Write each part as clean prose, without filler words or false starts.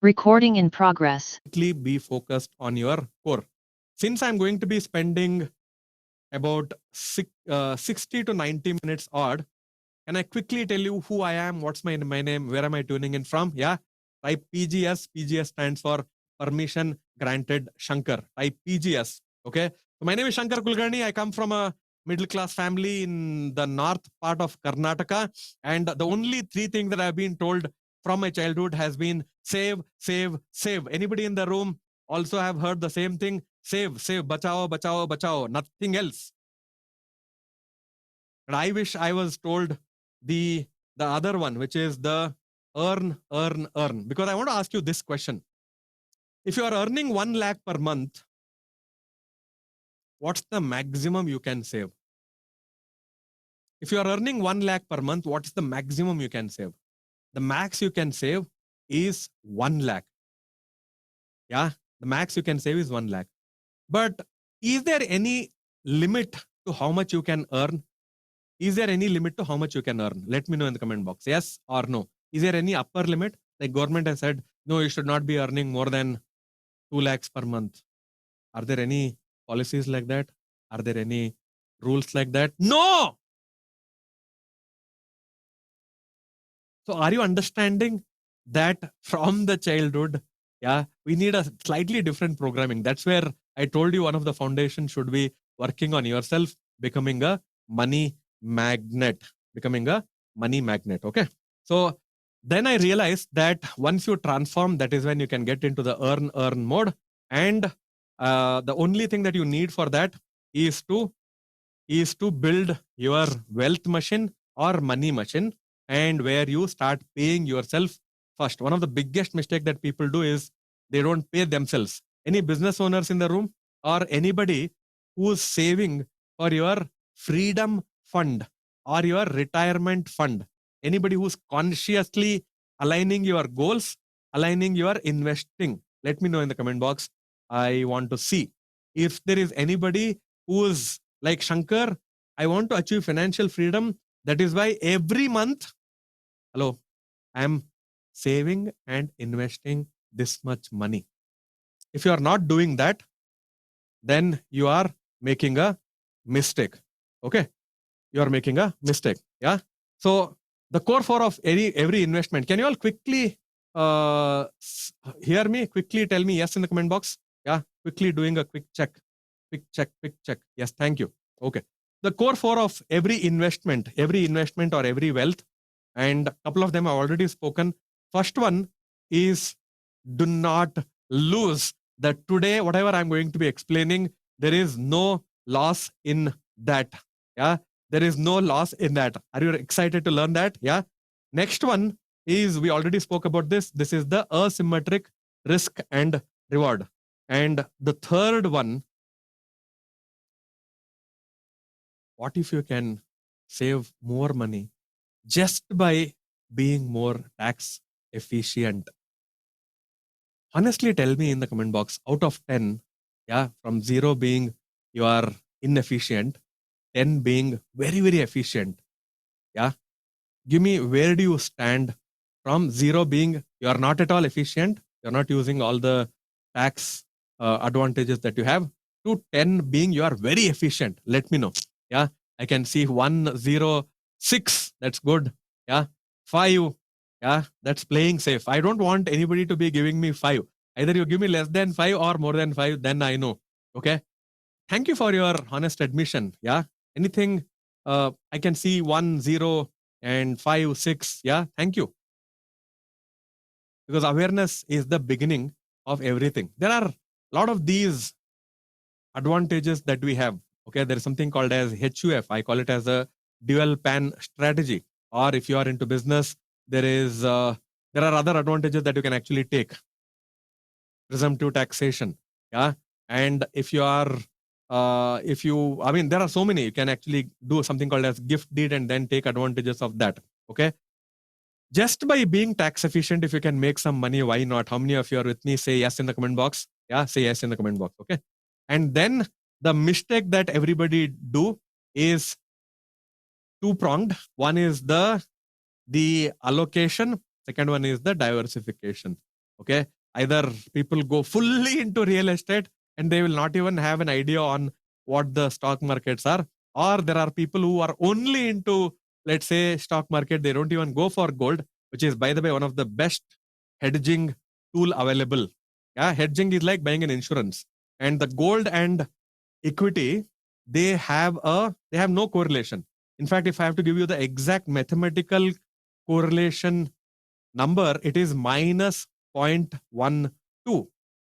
Recording in progress. Be focused on your core. Since I'm going to be spending about 60 to 90 minutes odd, can I quickly tell you who I am? What's my name? Where am I tuning in from? Yeah, type PGS. PGS stands for Permission Granted Shankar. Type PGS. Okay. So my name is Shankar Kulkarni. I come from a middle class family in the north part of Karnataka. And the only three things that I've been told from my childhood has been save, save, save. Anybody in the room also have heard the same thing? Save, save, bachao, bachao, bachao. Nothing else. And I wish I was told the other one, which is the earn, earn, earn. Because I want to ask you this question. If you are earning 1 lakh per month, what's the maximum you can save? If you are earning 1 lakh per month, what's the maximum you can save? The max you can save is 1 lakh. Yeah, the max you can save is 1 lakh. But is there any limit to how much you can earn? Is there any limit to how much you can earn? Let me know in the comment box. Yes or no. Is there any upper limit? Like government has said, no, you should not be earning more than 2 lakhs per month. Are there any policies like that? Are there any rules like that? No! So are you understanding that from the childhood, yeah, we need a slightly different programming. That's where I told you one of the foundations should be working on yourself, becoming a money magnet, Okay. So then I realized that once you transform, that is when you can get into the earn mode. And the only thing that you need for that is to build your wealth machine or money machine, and where you start paying yourself first. One of the biggest mistake that people do is they don't pay themselves. Any business owners in the room, or anybody who's saving for your freedom fund or your retirement fund, anybody who's consciously aligning your goals, aligning your investing, let me know in the comment box. I want to see if there is anybody who's like, Shankar, I want to achieve financial freedom. That is why every month, hello, I am saving and investing this much money. If you are not doing that, then you are making a mistake. Okay. You are making a mistake. Yeah. So the core four of every investment, can you all quickly hear me? Quickly tell me yes in the comment box. Yeah. Quickly doing a quick check. Quick check. Yes. Thank you. Okay. The core four of every investment or every wealth, and a couple of them I've already spoken. First one is do not lose. That today, whatever I'm going to be explaining, there is no loss in that. Yeah, there is no loss in that. Are you excited to learn that? Yeah. Next one is, we already spoke about this. This is the asymmetric risk and reward. And the third one, what if you can save more money just by being more tax efficient? Honestly, tell me in the comment box, out of 10, yeah, from 0 being you are inefficient, 10 being very, very efficient. Yeah. Give me, where do you stand from 0 being you are not at all efficient, you're not using all the tax advantages that you have, to 10 being you are very efficient? Let me know. Yeah. I can see 1, 0, 6. That's good. Yeah. 5. Yeah. That's playing safe. I don't want anybody to be giving me 5. Either you give me less than 5 or more than 5, then I know. Okay. Thank you for your honest admission. Yeah. Anything, I can see 1, 0, and 5, 6. Yeah. Thank you. Because awareness is the beginning of everything. There are a lot of these advantages that we have. Okay. There is something called as HUF. I call it as a dual pan strategy. Or if you are into business, there are other advantages that you can actually take. Presumptive taxation. Yeah. And if you are, there are so many, you can actually do something called as gift deed and then take advantages of that. Okay. Just by being tax efficient, if you can make some money, why not? How many of you are with me? Say yes in the comment box. Yeah. Say yes in the comment box. Okay. And then the mistake that everybody do is two-pronged. One is the allocation. Second one is the diversification. Okay. Either people go fully into real estate and they will not even have an idea on what the stock markets are, or there are people who are only into, let's say, stock market. They don't even go for gold, which is, by the way, one of the best hedging tool available. Yeah, hedging is like buying an insurance. And the gold and equity, they have no correlation. In fact, if I have to give you the exact mathematical correlation number, it is minus 0.12.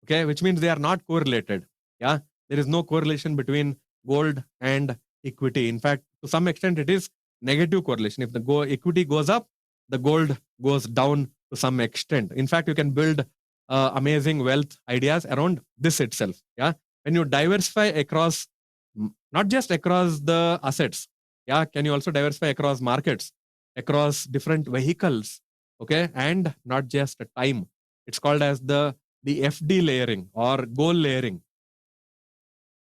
Okay, which means they are not correlated. Yeah, there is no correlation between gold and equity. In fact, to some extent, it is negative correlation. If the equity goes up, the gold goes down to some extent. In fact, you can build amazing wealth ideas around this itself. Yeah, when you diversify across, not just across the assets. Yeah, can you also diversify across markets, across different vehicles? Okay, and not just time. It's called as the FD layering or goal layering.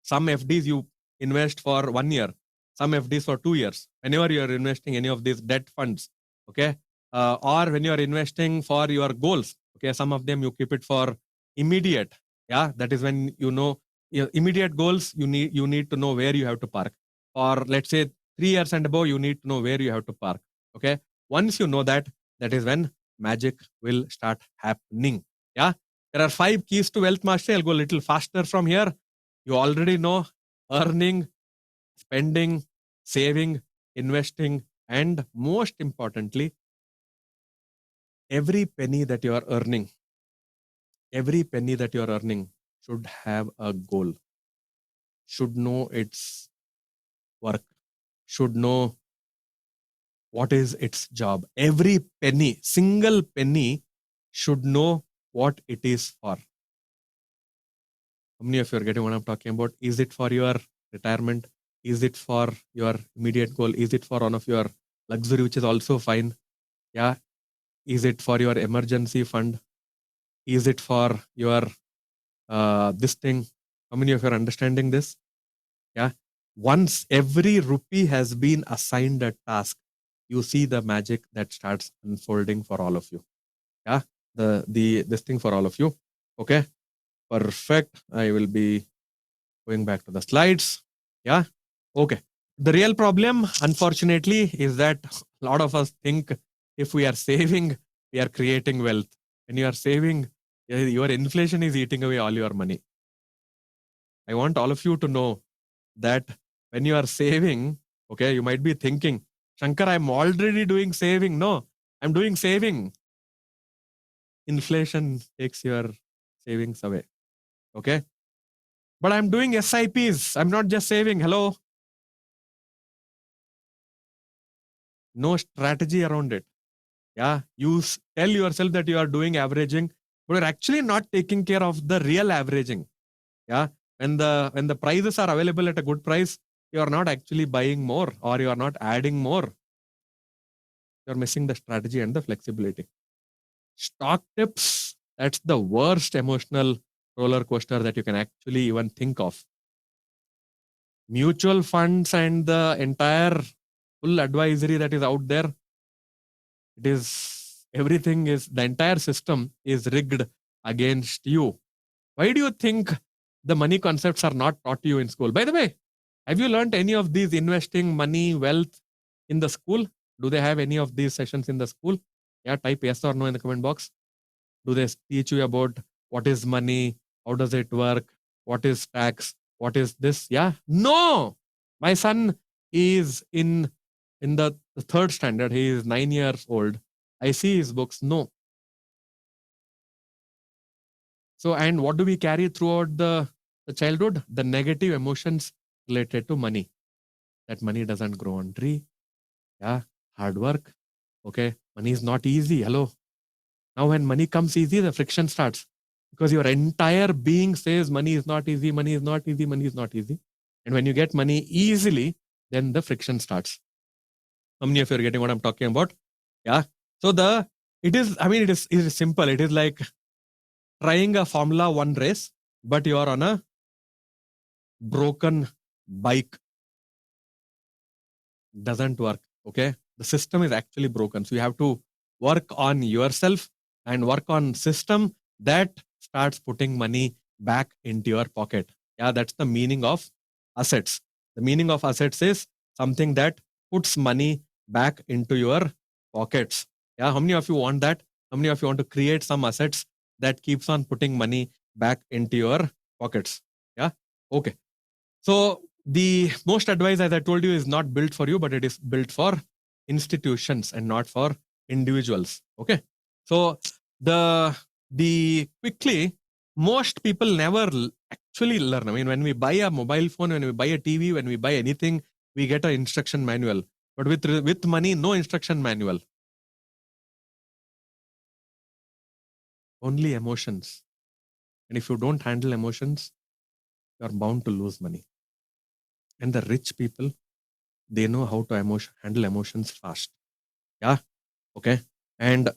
Some FDs you invest for 1 year, some FDs for 2 years. Whenever you are investing any of these debt funds, okay, or when you are investing for your goals, okay, some of them you keep it for immediate. Yeah, that is when your immediate goals. You need to know where you have to park. Or let's say 3 years and above, you need to know where you have to park. Okay, once you know that, that is when magic will start happening. Yeah, there are 5 keys to wealth mastery. I'll go a little faster from here. You already know: earning, spending, saving, investing, and most importantly, every penny that you are earning, should have a goal, should know its work, should know what is its job. Every penny, single penny, should know what it is for. How many of you are getting what I'm talking about? Is it for your retirement? Is it for your immediate goal? Is it for one of your luxury, which is also fine? Yeah. Is it for your emergency fund? Is it for your this thing? How many of you are understanding this? Yeah. Once every rupee has been assigned a task, you see the magic that starts unfolding for all of you. Yeah. This thing for all of you. Okay. Perfect. I will be going back to the slides. Yeah. Okay. The real problem, unfortunately, is that a lot of us think if we are saving, we are creating wealth. When you are saving, your inflation is eating away all your money. I want all of you to know that when you are saving, okay, you might be thinking, Shankar, I'm already doing saving. No, I'm doing saving. Inflation takes your savings away. Okay. But I'm doing SIPs. I'm not just saving. Hello. No strategy around it. Yeah, you tell yourself that you are doing averaging, but you're actually not taking care of the real averaging. Yeah, when the prices are available at a good price, you are not actually buying more, or you are not adding more. You're missing the strategy and the flexibility. Stock tips, that's the worst emotional roller coaster that you can actually even think of. Mutual funds and the entire full advisory that is out there, it is everything is the entire system is rigged against you. Why do you think the money concepts are not taught to you in school? By the way, have you learned any of these investing, money, wealth in the school? Do they have any of these sessions in the school? Yeah, type yes or no in the comment box. Do they teach you about what is money? How does it work? What is tax? What is this? Yeah, no. My son is in the third standard. He is 9 years old. I see his books. No. So, and what do we carry throughout the childhood? The negative emotions related to money. That money doesn't grow on tree. Yeah, hard work. Okay, money is not easy. Hello. Now, when money comes easy, the friction starts because your entire being says money is not easy, money is not easy, money is not easy. And when you get money easily, then the friction starts. How many of you are getting what I'm talking about? Yeah. So it is simple. It is like trying a Formula One race, but you are on a broken bike. Doesn't work. Okay. The system is actually broken. So you have to work on yourself and work on system that starts putting money back into your pocket. Yeah, that's the meaning of assets. The meaning of assets is something that puts money back into your pockets. Yeah, how many of you want that? How many of you want to create some assets that keeps on putting money back into your pockets? Yeah, okay. So the most advice, as I told you, is not built for you, but it is built for institutions and not for individuals. Okay. So the quickly, most people never actually learn. I mean, when we buy a mobile phone, when we buy a TV, when we buy anything, we get an instruction manual. But with money, no instruction manual. Only emotions. And if you don't handle emotions, you are bound to lose money. And the rich people, they know how to handle emotions fast. Yeah. Okay. And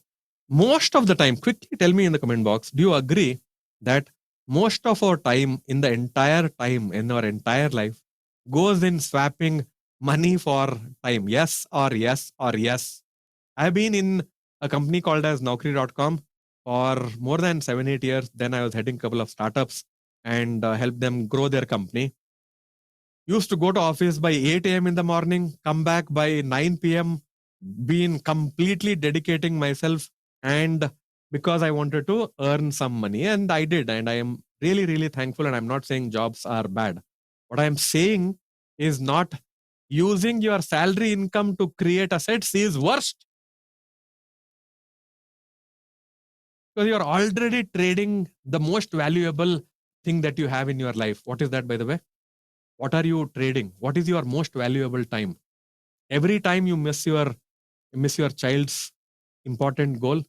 most of the time, quickly tell me in the comment box, do you agree that most of our time in the entire time in our entire life goes in swapping money for time? Yes or yes or yes. I've been in a company called as Naukri.com for more than 7-8 years. Then I was heading a couple of startups and helped them grow their company. Used to go to office by 8 a.m. in the morning, come back by 9 p.m., been completely dedicating myself, and because I wanted to earn some money, and I did, and I am really, really thankful. And I'm not saying jobs are bad. What I'm saying is not using your salary income to create assets is worst, because you're already trading the most valuable thing that you have in your life. What is that, by the way? What are you trading? What is your most valuable time? Every time you miss your child's important goal,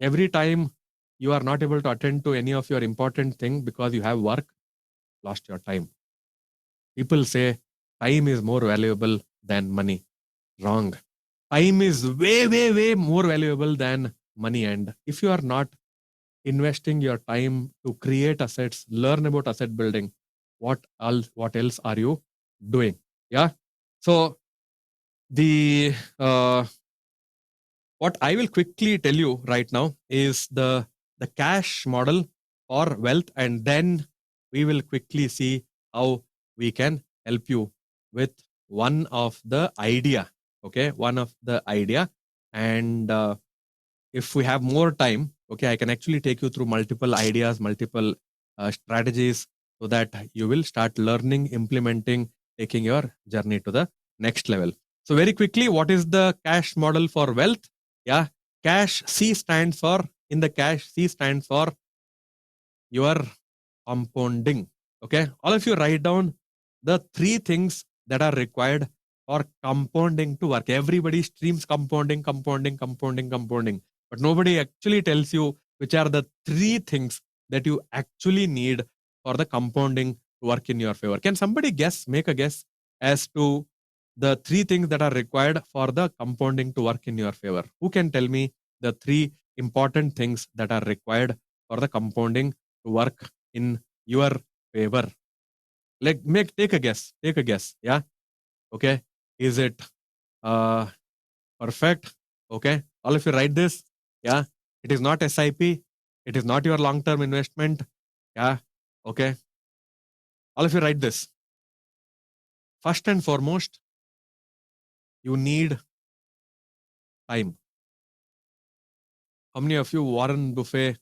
every time you are not able to attend to any of your important thing because you have work, lost your time. People say time is more valuable than money. Wrong. Time is way, way, way more valuable than money. And if you are not investing your time to create assets, learn about asset building, what else are you doing? Yeah. So the what I will quickly tell you right now is the cash model for wealth, and then we will quickly see how we can help you with one of the idea. Okay, one of the idea, and if we have more time, okay, I can actually take you through multiple ideas, multiple strategies, so that you will start learning, implementing, taking your journey to the next level. So very quickly, what is the cash model for wealth? Yeah, cash C stands for, in the cash C stands for your compounding. Okay, all of you write down the 3 things that are required for compounding to work. Everybody streams compounding, compounding, compounding, compounding, but nobody actually tells you which are the 3 things that you actually need for the compounding to work in your favor. Can somebody make a guess as to the 3 things that are required for the compounding to work in your favor? Who can tell me the 3 important things that are required for the compounding to work in your favor? Like, take a guess. Take a guess. Yeah. Okay. Is it perfect? Okay. All of you write this. Yeah. It is not SIP. It is not your long-term investment. Yeah. Okay. All of you write this. First and foremost, you need time. How many of you Warren Buffett?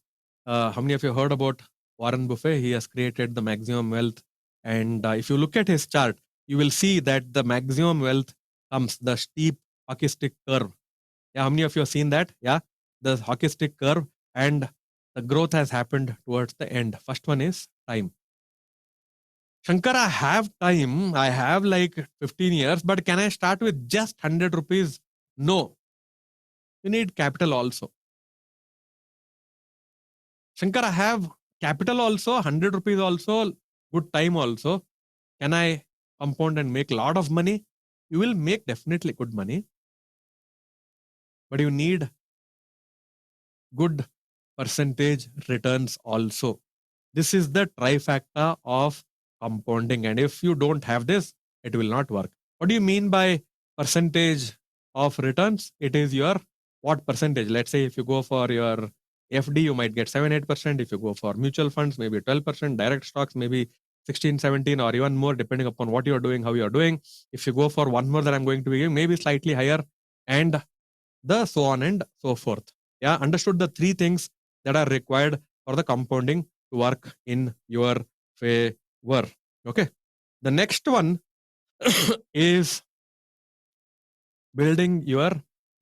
How many of you heard about Warren Buffett? He has created the maximum wealth, and if you look at his chart, you will see that the maximum wealth comes the steep hockey stick curve. Yeah, how many of you have seen that? Yeah, the hockey stick curve, and the growth has happened towards the end. First one is time. Shankar, I have time. I have like 15 years, but can I start with just 100 rupees? No, you need capital also. Shankar, I have capital also, 100 rupees also, good time also. Can I compound and make a lot of money? You will make definitely good money, but you need good percentage returns also. This is the trifecta of compounding. And if you don't have this, it will not work. What do you mean by percentage of returns? It is your what percentage. Let's say if you go for your FD, you might get 7-8%. If you go for mutual funds, maybe 12%. Direct stocks, maybe 16, 17, or even more, depending upon what you're doing, how you're doing. If you go for one more that I'm going to be giving, maybe slightly higher, and the so on and so forth. Yeah, understood the three things that are required for the compounding to work in your favor. Okay. The next one is building your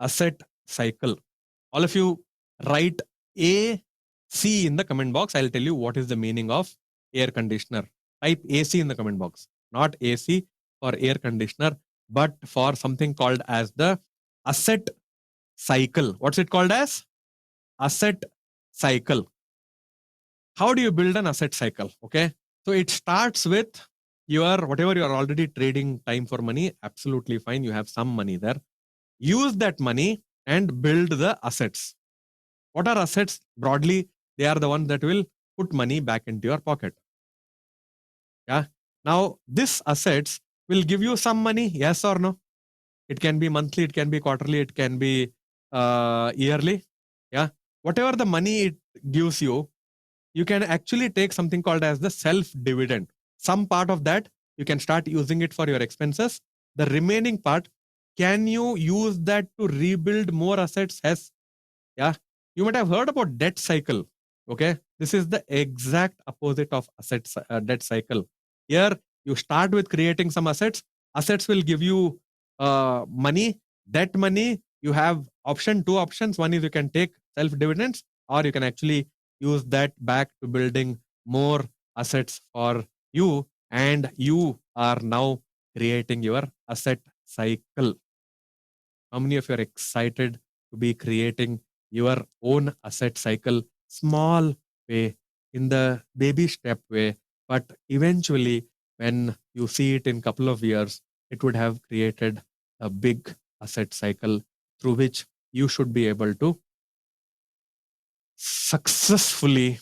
asset cycle. All of you write AC in the comment box. I'll tell you what is the meaning of air conditioner. Type AC in the comment box. Not AC for air conditioner, but for something called as the asset cycle. What's it called as? Asset cycle. How do you build an asset cycle? Okay. So it starts with your whatever you are already trading time for money. Absolutely fine. You have some money there. Use that money and build the assets. What are assets? Broadly, they are the ones that will put money back into your pocket. Yeah. Now, this assets will give you some money, yes or no? It can be monthly, it can be quarterly, it can be yearly. Yeah. Whatever the money it gives you, you can actually take something called as the self dividend. Some part of that, you can start using it for your expenses. The remaining part, can you use that to rebuild more assets? Yes. Yeah. You might have heard about debt cycle. Okay. This is the exact opposite of debt cycle. Here, you start with creating some assets. Assets will give you money. That money, you have two options. One is you can take self dividends, or you can actually use that back to building more assets for you. And you are now creating your asset cycle. How many of you are excited to be creating your own asset cycle? Small way, in the baby step way, but eventually, when you see it in a couple of years, it would have created a big asset cycle through which you should be able to successfully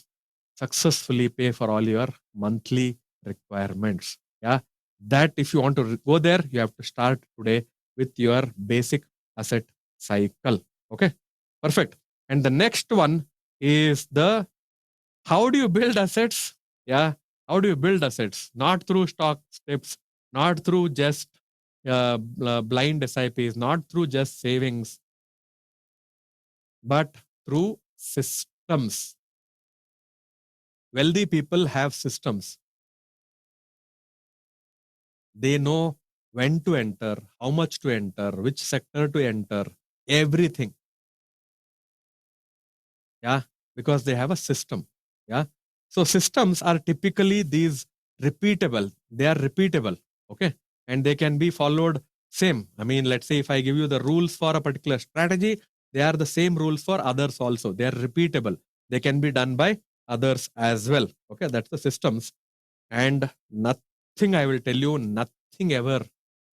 pay for all your monthly requirements. Yeah. That if you want to go there, you have to start today with your basic asset cycle. Okay. Perfect. And the next one is the how do you build assets? Yeah. How do you build assets? Not through stock tips, not through just blind SIPs, not through just savings, but through systems. Wealthy people have systems. They know when to enter, how much to enter, which sector to enter, everything. Yeah, because they have a system. Yeah. So systems are typically these repeatable. They are repeatable. Okay. And they can be followed same. I mean, let's say if I give you the rules for a particular strategy, they are the same rules for others also. They are repeatable. They can be done by others as well. Okay. That's the systems. And nothing, I will tell you, nothing ever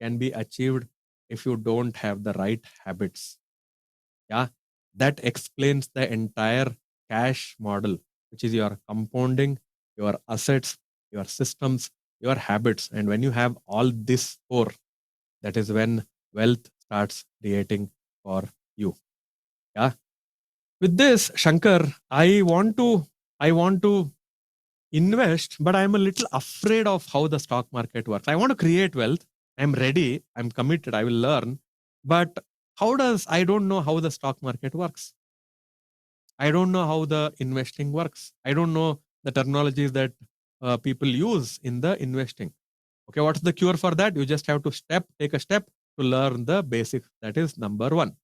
can be achieved if you don't have the right habits. Yeah. That explains the entire cash model, which is your compounding, your assets, your systems, your habits. And when you have all this four, that is when wealth starts creating for you. Yeah. With this, Shankar, I want to invest, but I'm a little afraid of how the stock market works. I want to create wealth. I'm ready. I'm committed. I will learn. But I don't know how the stock market works. I don't know how the investing works. I don't know the terminologies that people use in the investing. Okay, what's the cure for that? You just have to take a step to learn the basics. That is number one.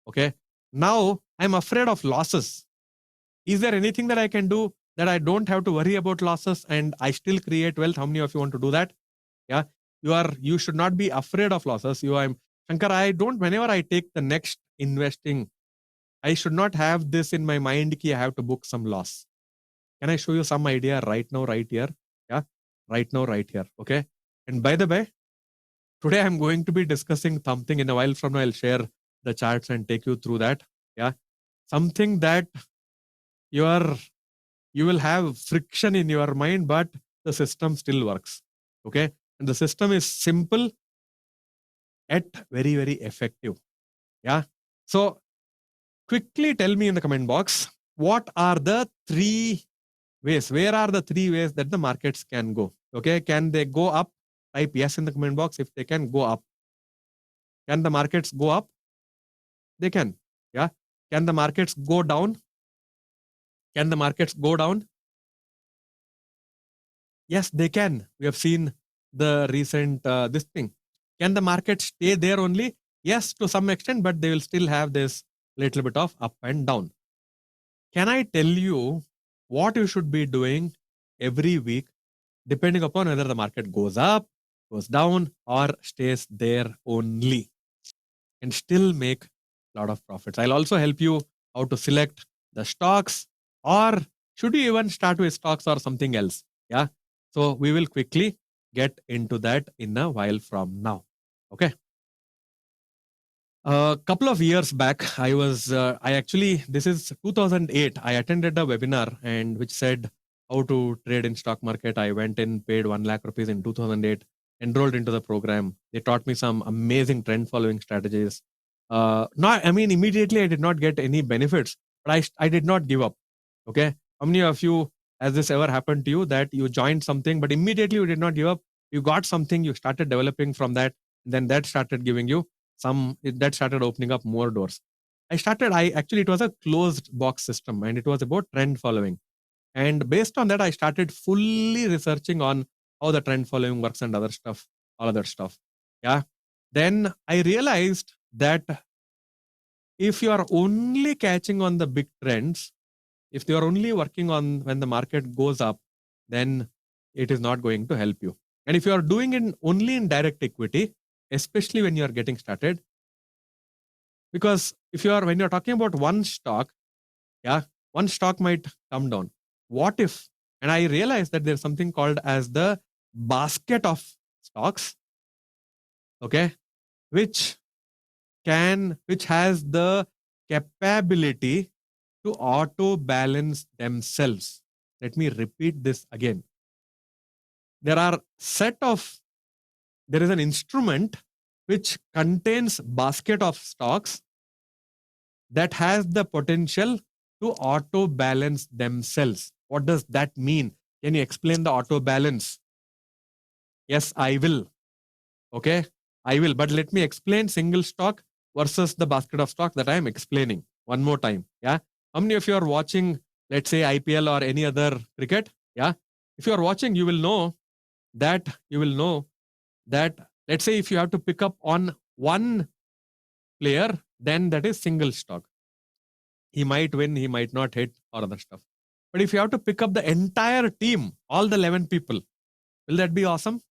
Okay. Now I'm afraid of losses. Is there anything that I can do that I don't have to worry about losses and I still create wealth? How many of you want to do that? Yeah. You should not be afraid of losses. Shankar, whenever I take the next investing, I should not have this in my mind ki I have to book some loss. Can I show you some idea right now, right here? Yeah. Right now, right here. Okay. And by the way, today I'm going to be discussing something. In a while from now, I'll share the charts and take you through that. Yeah. Something that you will have friction in your mind, but the system still works. Okay. And the system is simple yet very, very effective. Yeah. So quickly tell me in the comment box, what are the 3 ways? Where are the 3 ways that the markets can go? Okay, can they go up? Type yes in the comment box if they can go up. Can the markets go up? They can. Yeah. Can the markets go down? Can the markets go down? Yes, they can. We have seen the recent this thing. Can the market stay there only? Yes, to some extent, but they will still have this little bit of up and down. Can I tell you what you should be doing every week, depending upon whether the market goes up, goes down, or stays there only, and still make a lot of profits? I'll also help you how to select the stocks, or should you even start with stocks or something else? Yeah. So we will quickly get into that in a while from now. Okay. A couple of years back, I actually, this is 2008, I attended a webinar and which said how to trade in stock market. I went in, paid 1 lakh rupees in 2008, enrolled into the program. They taught me some amazing trend following strategies. Immediately I did not get any benefits, but I did not give up. Okay. How many of you, has this ever happened to you that you joined something, but immediately you did not give up? You got something, you started developing from that, and then that started giving you that started opening up more doors. It was a closed box system and it was about trend following. And based on that, I started fully researching on how the trend following works and other stuff, all other stuff. Yeah. Then I realized that if you are only catching on the big trends, if you are only working on when the market goes up, then it is not going to help you. And if you are doing it only in direct equity, especially when you are getting started, because when you're talking about one stock, yeah, one stock might come down. What if, and I realized that there's something called as the basket of stocks, okay, which has the capability to auto balance themselves. Let me repeat this again. There is an instrument which contains basket of stocks that has the potential to auto balance themselves. What does that mean? Can you explain the auto balance? Yes, I will. Okay, I will. But let me explain single stock versus the basket of stock that I am explaining one more time. Yeah. How many of you are watching, let's say, IPL or any other cricket? Yeah. If you are watching, you will know that, let's say, if you have to pick up on one player, then that is single stock. He might win, he might not hit, or other stuff. But if you have to pick up the entire team, all the 11 people, will that be awesome?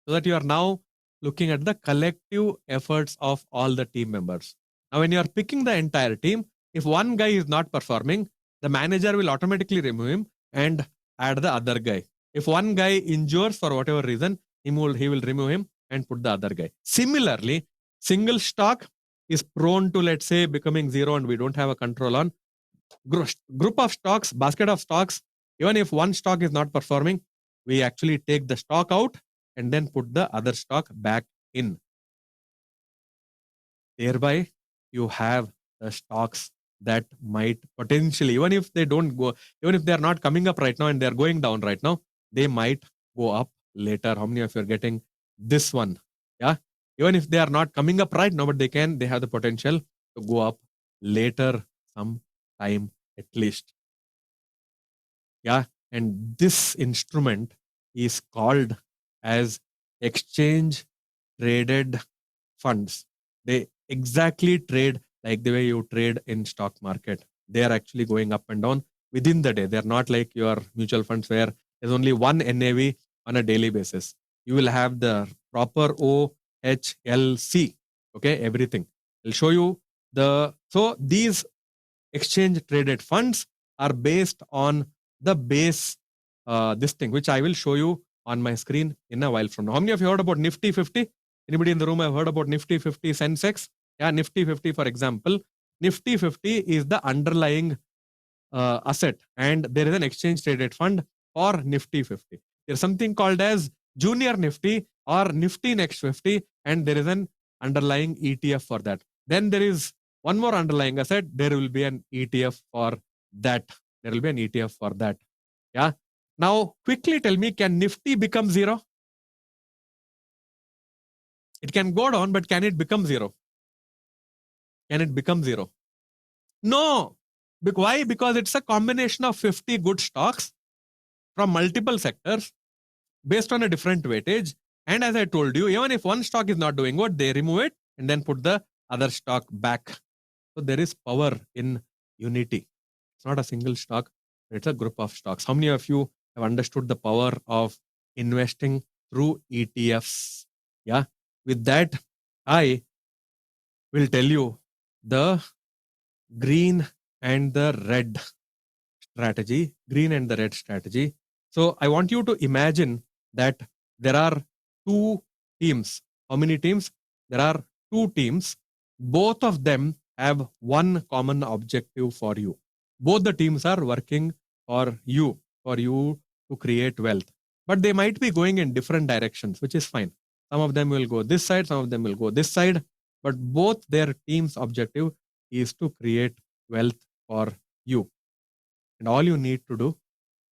So that you are now looking at the collective efforts of all the team members. Now, when you are picking the entire team, if one guy is not performing, the manager will automatically remove him and add the other guy. If one guy injures for whatever reason, he will remove him and put the other guy. Similarly, single stock is prone to, let's say, becoming zero and we don't have a control on. Group of stocks, basket of stocks, even if one stock is not performing, we actually take the stock out and then put the other stock back in. Thereby, you have the stocks that might potentially, even if they are not coming up right now and they're going down right now, they might go up later. How many of you are getting this one? Yeah. Even if they are not coming up right now, but they have the potential to go up later some time at least. Yeah. And this instrument is called as exchange traded funds. They exactly trade like the way you trade in stock market. They are actually going up and down within the day. They're not like your mutual funds where there's only one NAV on a daily basis. You will have the proper OHLC. Okay, everything. I'll show you so these exchange traded funds are based on the base this thing, which I will show you on my screen in a while from now. How many of you heard about Nifty 50? Anybody in the room have heard about Nifty 50 Sensex? Yeah, Nifty 50, for example. Nifty 50 is the underlying asset, and there is an exchange traded fund for Nifty 50. There's something called as Junior Nifty or Nifty Next 50, and there is an underlying ETF for that. Then there is one more underlying asset, there will be an ETF for that. There will be an ETF for that. Yeah. Now, quickly tell me, can Nifty become zero? It can go down, but can it become zero? Can it become zero? No. Why? Because it's a combination of 50 good stocks from multiple sectors based on a different weightage. And as I told you, even if one stock is not doing good, they remove it and then put the other stock back. So there is power in unity. It's not a single stock, it's a group of stocks. How many of you have understood the power of investing through ETFs? Yeah. With that, I will tell you the green and the red strategy, green and the red strategy. So I want you to imagine that there are two teams. How many teams? There are two teams. Both of them have one common objective for you. Both the teams are working for you to create wealth. But they might be going in different directions, which is fine. Some of them will go this side, some of them will go this side. But both their team's objective is to create wealth for you. And all you need to do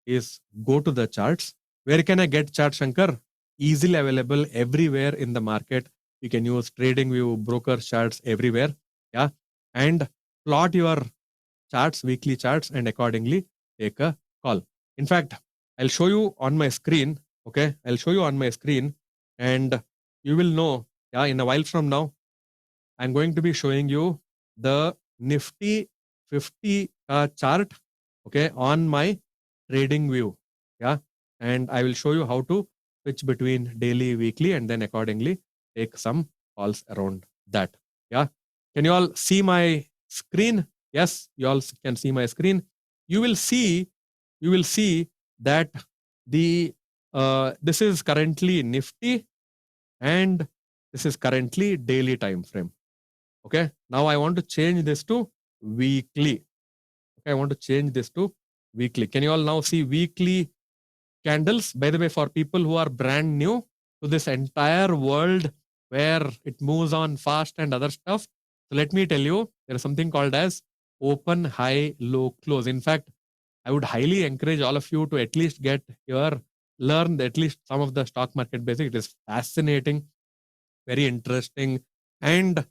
is go to the charts. Where can I get chart, Shankar? Easily available everywhere in the market. You can use TradingView, broker charts everywhere. Yeah. And plot your charts, weekly charts, and accordingly take a call. In fact, I'll show you on my screen. Okay. I'll show you on my screen and you will know, yeah, in a while from now, I'm going to be showing you the Nifty 50 chart, okay, on my trading view. Yeah. And I will show you how to switch between daily, weekly, and then accordingly take some calls around that. Yeah. Can you all see my screen? Yes, you all can see my screen. You will see that the this is currently Nifty and this is currently daily time frame. Okay. Now I want to change this to weekly. Okay. I want to change this to weekly. Can you all now see weekly candles? By the way, for people who are brand new to this entire world where it moves on fast and other stuff. So let me tell you, there is something called as open, high, low, close. In fact, I would highly encourage all of you to at least learn at least some of the stock market basics. It is fascinating, very interesting, and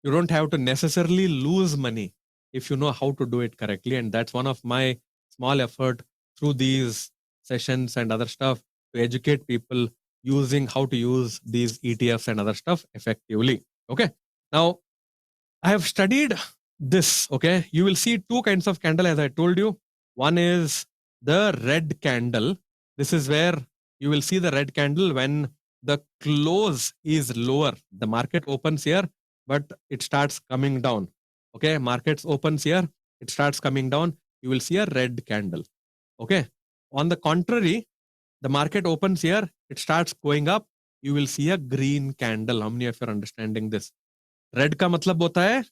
you don't have to necessarily lose money if you know how to do it correctly. And that's one of my small effort through these sessions and other stuff to educate people using how to use these ETFs and other stuff effectively. Okay. Now I have studied this. Okay. You will see two kinds of candle as I told you. One is the red candle. This is where you will see the red candle when the close is lower. The market opens here, but it starts coming down. Okay. Markets opens here, it starts coming down. You will see a red candle. Okay. On the contrary, the market opens here, it starts going up. You will see a green candle. How many of you are understanding this? Red का मतलब होता है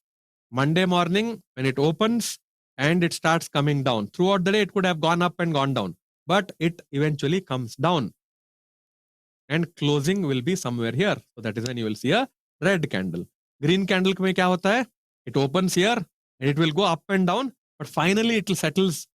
Monday morning when it opens and it starts coming down. Throughout the day, it could have gone up and gone down, but it eventually comes down. And closing will be somewhere here. So that is when you will see a red candle. Green candle में क्या होता है? It opens here and it will go up and down, but finally it will settles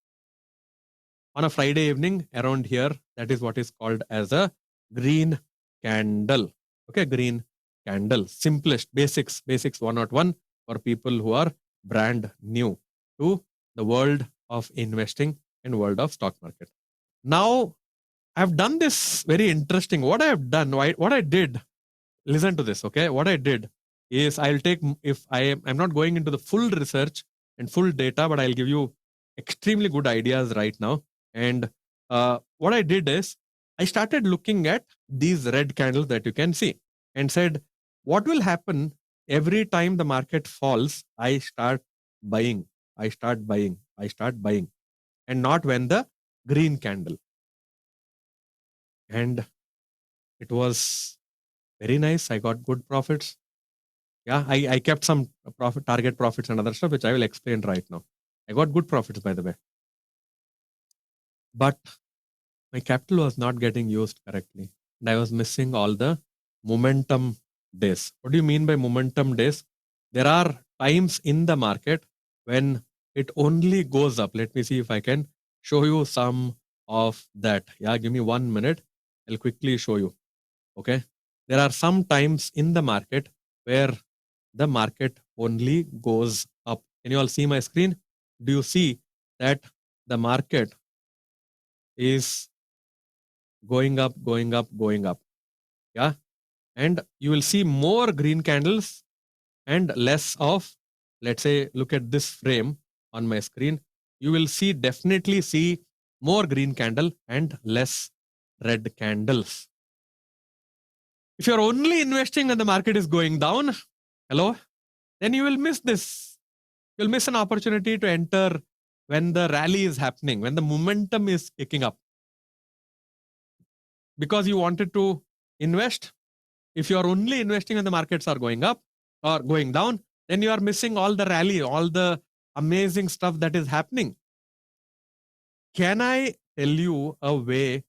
on a Friday evening around here. That is what is called as a green candle. Okay, green candle. Simplest basics 101 for people who are brand new to the world of investing and world of stock market. Now, I've done this very interesting. What I have done, what I did, listen to this, okay? What I did is I'll take, if I'm not going into the full research and full data, but I'll give you extremely good ideas right now. And what I did is I started looking at these red candles that you can see and said, what will happen every time the market falls? I start buying, I start buying, I start buying, and not when the green candle. And it was very nice. I got good profits. Yeah, I kept some target profits and other stuff, which I will explain right now. I got good profits, by the way. But my capital was not getting used correctly. And I was missing all the momentum days. What do you mean by momentum days? There are times in the market when it only goes up. Let me see if I can show you some of that. Yeah, give me 1 minute. I'll quickly show you. Okay. There are some times in the market where the market only goes up. Can you all see my screen? Do you see that the market is going up, going up, going up? Yeah. And you will see more green candles and less of, let's say, look at this frame on my screen. You will see, definitely see more green candle and less red candles. If you're only investing when the market is going down, hello, then you will miss this. You'll miss an opportunity to enter when the rally is happening, when the momentum is kicking up. Because you wanted to invest, if you are only investing when the markets are going up or going down, then you are missing all the rally, all the amazing stuff that is happening. Can I tell you a way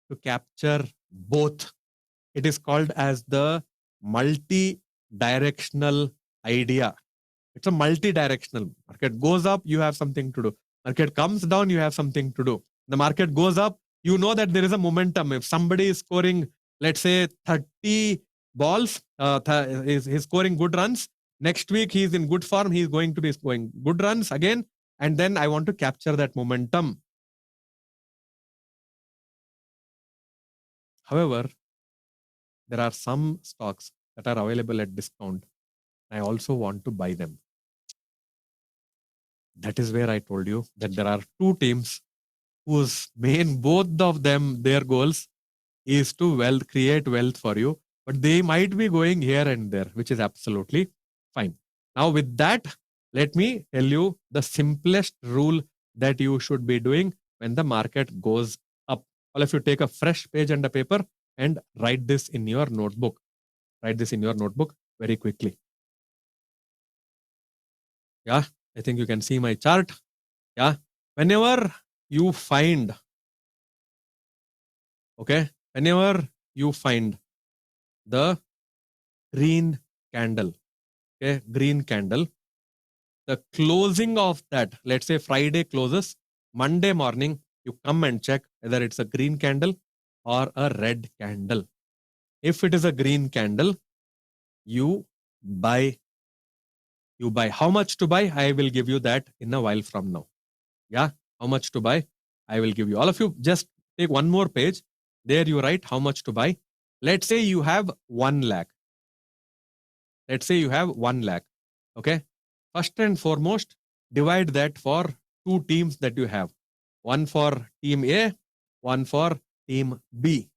to capture both? It is called as the multi-directional idea. It's a multi-directional. Market goes up, you have something to do. Market comes down, you have something to do. The market goes up, you know that there is a momentum. If somebody is scoring, let's say 30 balls, he's scoring good runs. Next week, he's in good form. He's going to be scoring good runs again. And then I want to capture that momentum. However, there are some stocks that are available at discount. I also want to buy them. That is where I told you that there are two teams whose main, both of them, their goals is to create wealth for you, but they might be going here and there, which is absolutely fine. Now, with that, let me tell you the simplest rule that you should be doing when the market goes up. All of you take a fresh page and a paper and write this in your notebook. Write this in your notebook very quickly. Yeah, I think you can see my chart. Yeah, whenever you find, okay, whenever you find the green candle, okay, green candle, the closing of that, let's say Friday closes, Monday morning, you come and check whether it's a green candle or a red candle. If it is a green candle, you buy. You buy. How much to buy? I will give you that in a while from now. Yeah, how much to buy? I will give you. All of you just take one more page. There you write how much to buy. Let's say you have 1 lakh. Let's say you have 1 lakh. Okay. First and foremost, divide that for two teams that you have. One for team A, one for team B.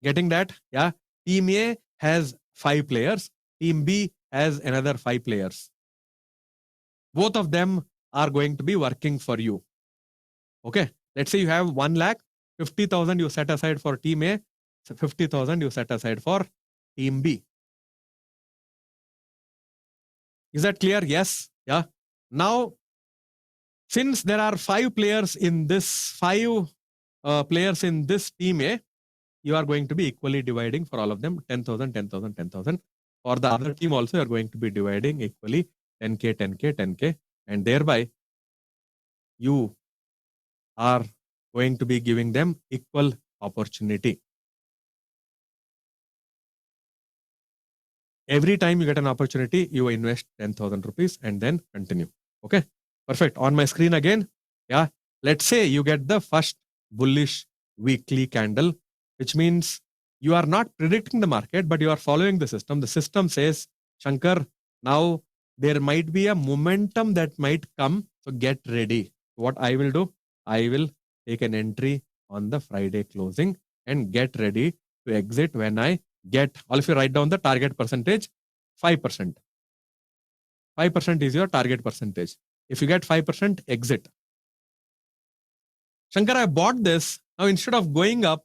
Getting that? Yeah. Team A has 5 players. Team B has another 5 players. Both of them are going to be working for you. Okay. Let's say you have 1 lakh, 50,000 you set aside for team A, 50,000 you set aside for team B. Is that clear? Yes. Yeah. Now, since there are 5 players in this, 5 players in this team A, you are going to be equally dividing for all of them 10,000, 10,000, 10,000. For the other team also, you are going to be dividing equally 10K, 10K, 10K. And thereby, you are going to be giving them equal opportunity. Every time you get an opportunity, you invest 10,000 rupees and then continue. Okay, perfect. On my screen again. Yeah, let's say you get the first bullish weekly candle, which means you are not predicting the market, but you are following the system. The system says, Shankar, now there might be a momentum that might come. So get ready. What I will do, I will take an entry on the Friday closing and get ready to exit when I get, all of you write down the target percentage, 5%. 5% is your target percentage. If you get 5%, exit. Shankar, I bought this. Now, instead of going up,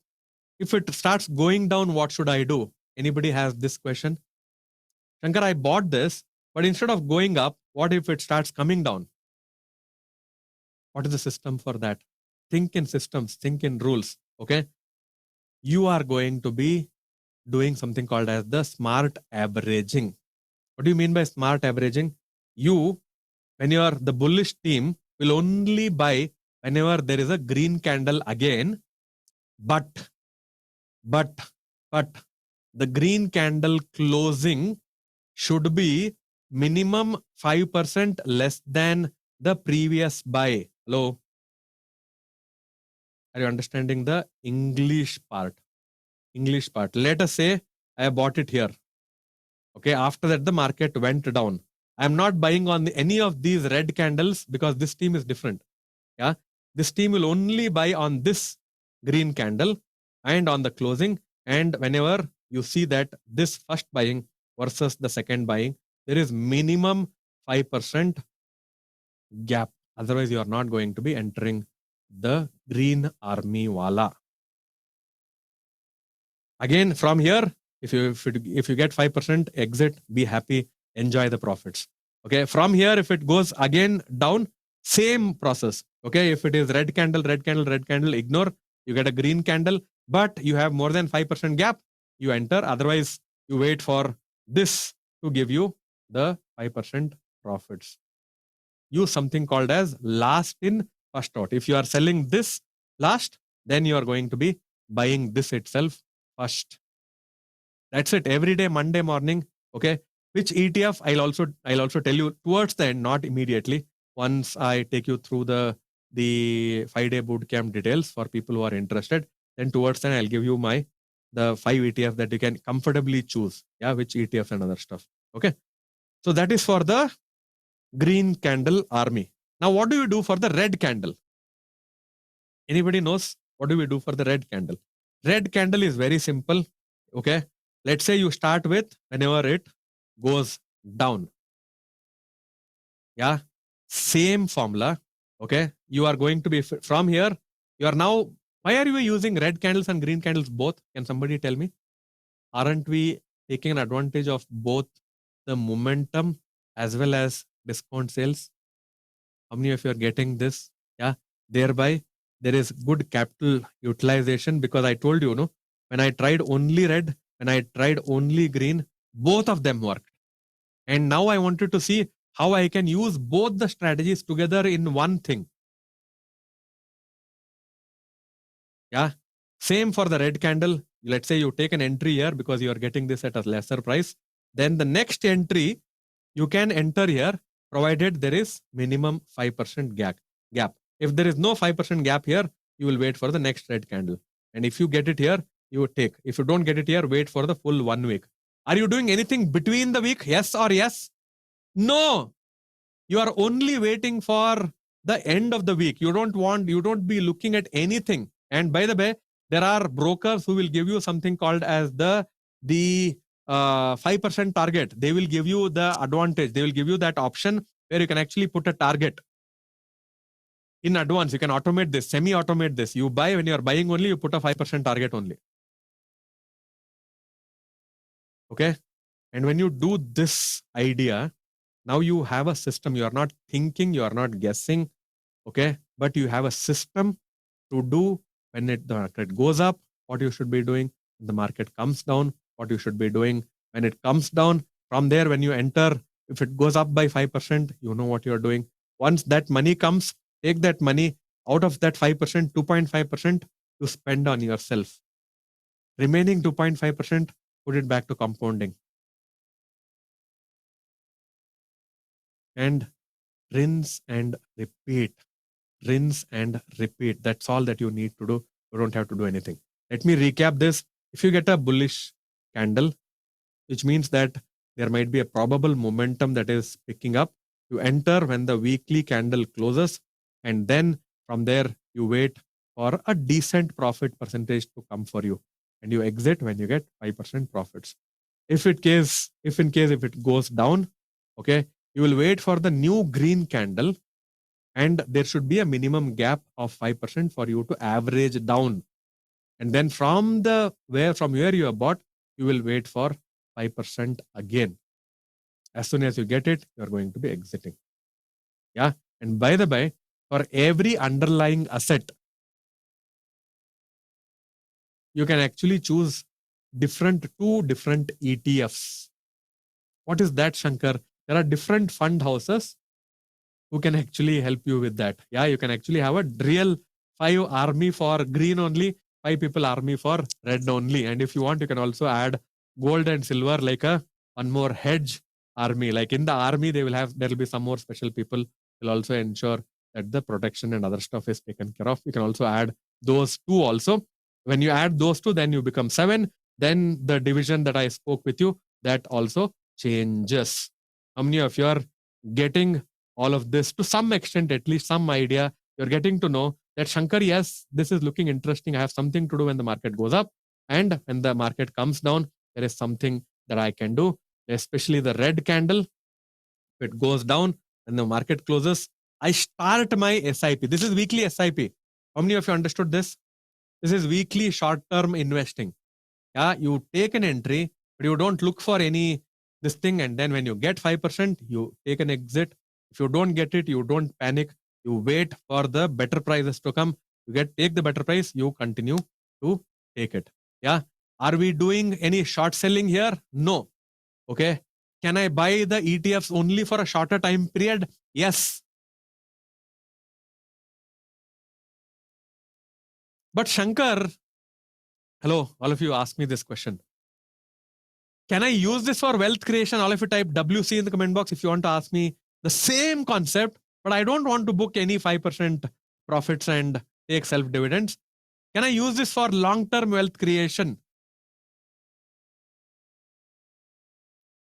if it starts going down, what should I do? Anybody has this question? Shankar, I bought this, but instead of going up, what if it starts coming down? What is the system for that? Think in systems, think in rules. Okay. You are going to be doing something called as the smart averaging. What do you mean by smart averaging? you, when you are the bullish team, will only buy whenever there is a green candle again. But the green candle closing should be minimum 5% less than the previous buy. Hello? Are you understanding the English part? English part. Let us say I bought it here. Okay. After that, the market went down. I'm not buying on any of these red candles because this team is different. Yeah. This team will only buy on this green candle and on the closing. And whenever you see that this first buying versus the second buying, there is minimum 5% gap. Otherwise, you are not going to be entering the green army wala. Again, from here, if you get 5% exit, be happy, enjoy the profits. Okay. From here, if it goes again down, same process. Okay. If it is red candle, red candle, red candle, ignore. You get a green candle, but you have more than 5% gap. You enter. Otherwise, you wait for this to give you the 5% profits. Use something called as last in, first out. If you are selling this last, then you are going to be buying this itself first. That's it. Every day, Monday morning. Okay. Which ETF? I'll also tell you towards the end, not immediately. Once I take you through the 5-day bootcamp details for people who are interested, then towards then I'll give you the 5 ETF that you can comfortably choose. Yeah, which ETFs and other stuff. Okay. So that is for the green candle army. Now, what do you do for the red candle? Anybody knows what do we do for the red candle? Red candle is very simple. Okay. Let's say you start with whenever it goes down. Yeah. Same formula. Okay. You are going to be from here. You are now, why are you using red candles and green candles both? Can somebody tell me? Aren't we taking an advantage of both the momentum as well as discount sales? How many of you are getting this? Yeah. Thereby, there is good capital utilization because I told you, no, when I tried only red, when I tried only green, both of them worked. And now I wanted to see how I can use both the strategies together in one thing. Yeah. Same for the red candle. Let's say you take an entry here because you are getting this at a lesser price. Then the next entry, you can enter here provided there is minimum 5% gap. If there is no 5% gap here, you will wait for the next red candle. And if you get it here, you would take. If you don't get it here, wait for the full 1 week. Are you doing anything between the week? Yes or yes? No. You are only waiting for the end of the week. You don't be looking at anything. And by the way, there are brokers who will give you something called as the 5% target. They will give you the advantage. They will give you that option where you can actually put a target in advance. You can automate this, semi-automate this. You buy when you are buying only, you put a 5% target only. Okay. And when you do this idea, now you have a system. You are not thinking, you are not guessing. Okay. But you have a system to do when the market goes up, what you should be doing. When the market comes down, what you should be doing. When it comes down, from there, when you enter, if it goes up by 5%, you know what you're doing. Once that money comes, take that money out of that 5%, 2.5% to spend on yourself. Remaining 2.5%, put it back to compounding. And rinse and repeat. Rinse and repeat. That's all that you need to do. You don't have to do anything. Let me recap this. If you get a bullish candle, which means that there might be a probable momentum that is picking up, you enter when the weekly candle closes, and then from there you wait for a decent profit percentage to come for you, and you exit when you get 5% profits. If in case if it goes down, okay, you will wait for the new green candle, and there should be a minimum gap of 5% for you to average down. And then from where you have bought, you will wait for 5% again. As soon as you get it, you're going to be exiting. Yeah. And by the way, for every underlying asset, you can actually choose two different ETFs. What is that, Shankar? There are different fund houses who can actually help you with that. Yeah, you can actually have a real 5 army for green only, 5 people army for red only. And if you want, you can also add gold and silver like a one more hedge army. Like in the army, there will be some more special people will also ensure that the protection and other stuff is taken care of. You can also add those two also. When you add those two, then you become 7. Then the division that I spoke with you, that also changes. How many of you are getting all of this to some extent, at least some idea? You're getting to know that Shankar, yes, this is looking interesting. I have something to do when the market goes up, and when the market comes down, there is something that I can do, especially the red candle. If it goes down and the market closes, I start my SIP. This is weekly SIP. How many of you understood this? This is weekly short-term investing. Yeah, you take an entry, but you don't look for any this thing, and then when you get 5%, you take an exit. If you don't get it, you don't panic. You wait for the better prices to come. You take the better price, you continue to take it. Yeah. Are we doing any short selling here? No. Okay. Can I buy the ETFs only for a shorter time period? Yes. But Shankar, hello, all of you ask me this question. Can I use this for wealth creation? All of you type WC in the comment box if you want to ask me the same concept, but I don't want to book any 5% profits and take self dividends. Can I use this for long-term wealth creation?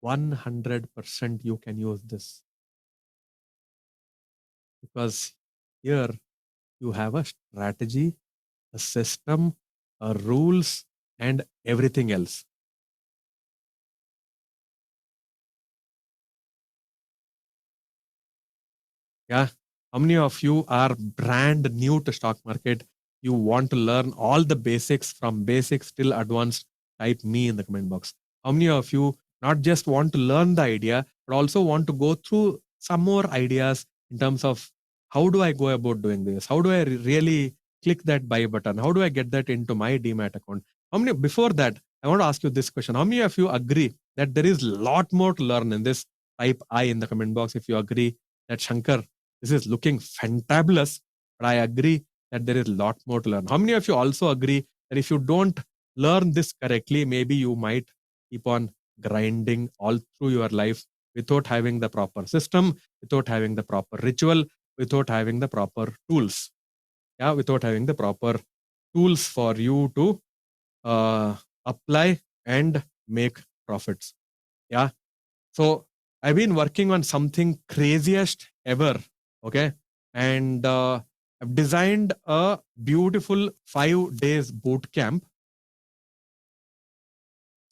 100% you can use this. Because here you have a strategy, a system, a rules, and everything else. Yeah. How many of you are brand new to stock market? You want to learn all the basics from basics till advanced? Type me in the comment box. How many of you not just want to learn the idea, but also want to go through some more ideas in terms of how do I go about doing this? How do I really click that buy button? How do I get that into my demat account? How many, before that, I want to ask you this question. How many of you agree that there is a lot more to learn in this? Type I in the comment box if you agree that Shankar, this is looking fantabulous, but I agree that there is a lot more to learn. How many of you also agree that if you don't learn this correctly, maybe you might keep on grinding all through your life without having the proper system, without having the proper ritual, without having the proper tools. Yeah, without having the proper tools for you to apply and make profits. Yeah. So I've been working on something craziest ever. Okay. And I've designed a beautiful 5 days boot camp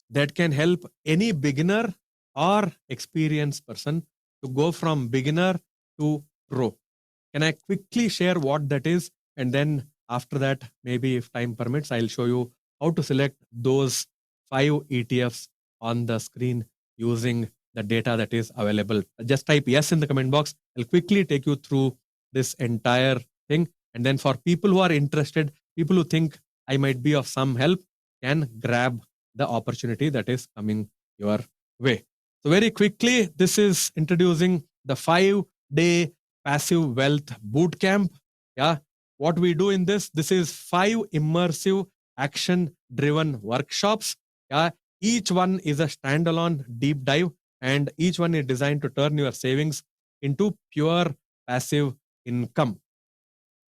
that can help any beginner or experienced person to go from beginner to pro. Can I quickly share what that is? And then after that, maybe if time permits, I'll show you how to select those 5 ETFs on the screen using the data that is available. Just type yes in the comment box. I'll quickly take you through this entire thing. And then for people who are interested, people who think I might be of some help, can grab the opportunity that is coming your way. So very quickly, this is introducing the 5-day passive wealth bootcamp. Yeah. What we do in this is 5 immersive action driven workshops. Yeah. Each one is a standalone deep dive, and each one is designed to turn your savings into pure passive income.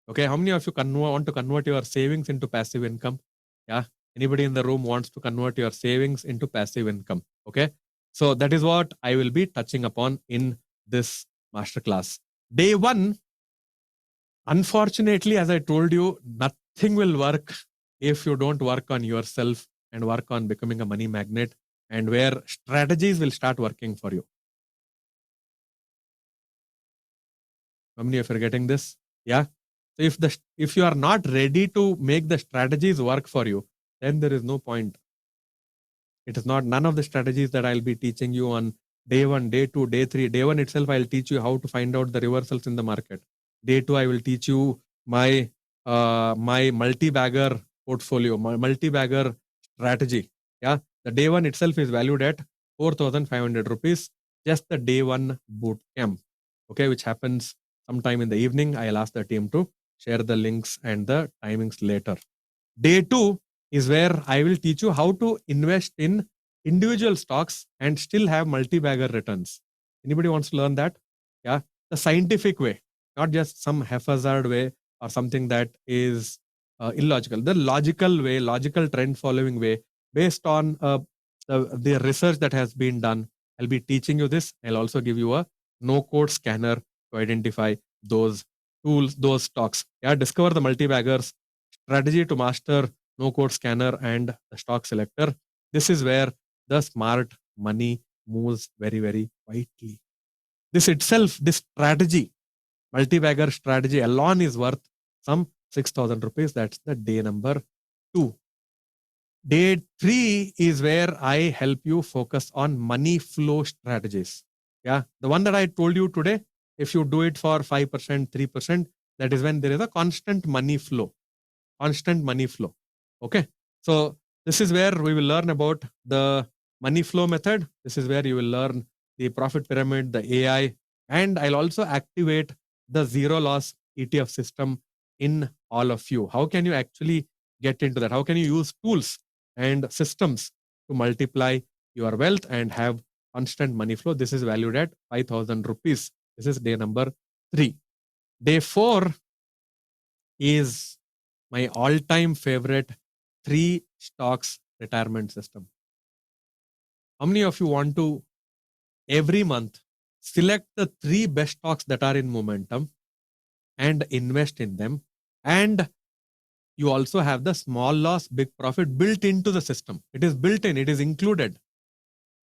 Okay. How many of you want to convert your savings into passive income? Yeah. Anybody in the room wants to convert your savings into passive income? Okay. So that is what I will be touching upon in this masterclass. Day 1, unfortunately, as I told you, nothing will work if you don't work on yourself and work on becoming a money magnet, and where strategies will start working for you. How many of you are getting this? Yeah. So if you are not ready to make the strategies work for you, then there is no point. It is not, none of the strategies that I'll be teaching you on day 1, day 2, day 3. Day 1 itself, I'll teach you how to find out the reversals in the market. Day 2, I will teach you my multi-bagger portfolio, my multi-bagger strategy. Yeah. The day 1 itself is valued at 4,500 rupees. just the day one boot camp, okay, which happens sometime in the evening. I'll ask the team to share the links and the timings later. Day two is where I will teach you how to invest in individual stocks and still have multi-bagger returns. Anybody wants to learn that? Yeah, the scientific way, not just some haphazard way or something that is illogical. The logical way, logical trend following way, based on the research that has been done. I'll be teaching you this. I'll also give you a no-code scanner to identify those tools, those stocks. Yeah, discover the multi-baggers, strategy to master no-code scanner and the stock selector. This is where the smart money moves very, very quietly. This itself, this strategy, multi-bagger strategy alone is worth some 6,000 rupees. That's the day number 2. Day 3 is where I help you focus on money flow strategies. Yeah, the one that I told you today, if you do it for 5%, 3%, that is when there is a constant money flow. Constant money flow. Okay. So this is where we will learn about the money flow method. This is where you will learn the profit pyramid, the AI, and I'll also activate the zero loss ETF system in all of you. How can you actually get into that? How can you use tools and systems to multiply your wealth and have constant money flow? This is valued at 5,000 rupees. This is day number 3. Day 4 is my all-time favorite 3 stocks retirement system. How many of you want to every month select the 3 best stocks that are in momentum and invest in them? And you also have the small loss, big profit built into the system. It is built in, it is included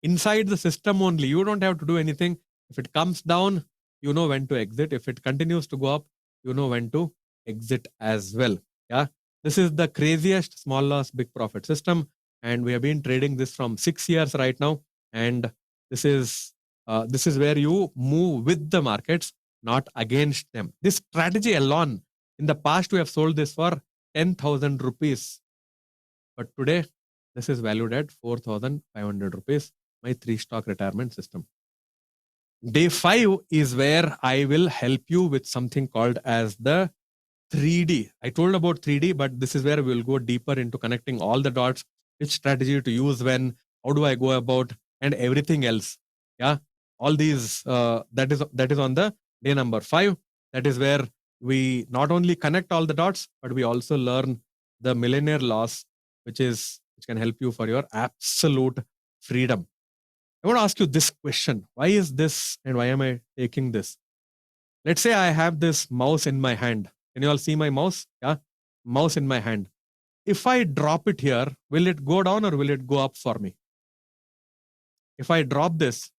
inside the system only. You don't have to do anything. If it comes down, you know when to exit. If it continues to go up, you know when to exit as well. Yeah. This is the craziest small loss, big profit system. And we have been trading this from 6 years right now. And this is where you move with the markets, not against them. This strategy alone, in the past, we have sold this for 10,000 rupees. But today, this is valued at 4,500 rupees, my 3 stock retirement system. Day 5 is where I will help you with something called as the 3D. I told about 3D, but this is where we will go deeper into connecting all the dots, which strategy to use when, how do I go about, and everything else. Yeah, all these, that is on the day number 5. That is where we not only connect all the dots, but we also learn the millionaire laws, which can help you for your absolute freedom. I want to ask you this question. Why is this and why am I taking this? Let's say I have this mouse in my hand. Can you all see my mouse? Yeah, mouse in my hand. If I drop it here, will it go down or will it go up for me? If I drop this,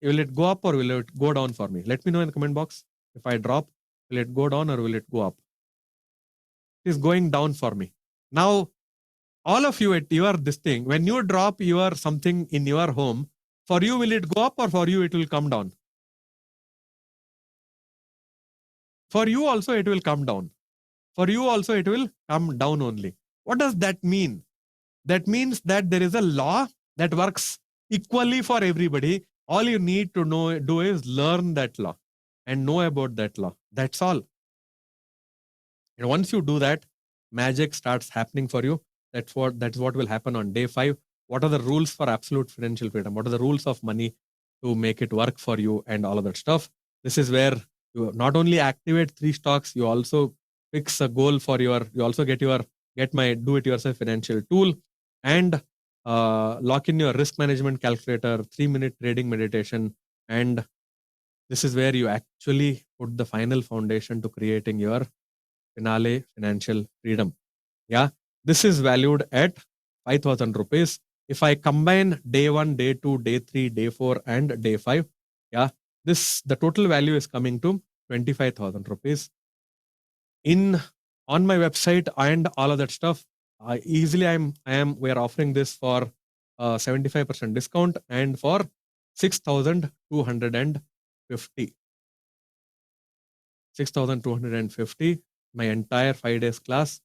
will it go up or will it go down for me? Let me know in the comment box. If I drop, will it go down or will it go up? It is going down for me. Now, all of you at your this thing, when you drop your something in your home, for you, will it go up or for you, it will come down? For you also, it will come down. For you also, it will come down only. What does that mean? That means that there is a law that works equally for everybody. All you need to do is learn that law and know about that law. That's all. And once you do that, magic starts happening for you. That's what will happen on day 5. What are the rules for absolute financial freedom? What are the rules of money to make it work for you and all of that stuff? This is where you not only activate 3 stocks, you also fix a goal for you also get my do-it-yourself financial tool and lock in your risk management calculator, 3-minute trading meditation. And this is where you actually put the final foundation to creating your finale financial freedom. Yeah, this is valued at 5,000 rupees. If I combine day 1, day 2, day 3, day 4, and day 5, yeah, the total value is coming to 25,000 rupees. On my website and all of that stuff, easily we are offering this for 75% discount and for 6,250. 6,250, my entire 5 days class,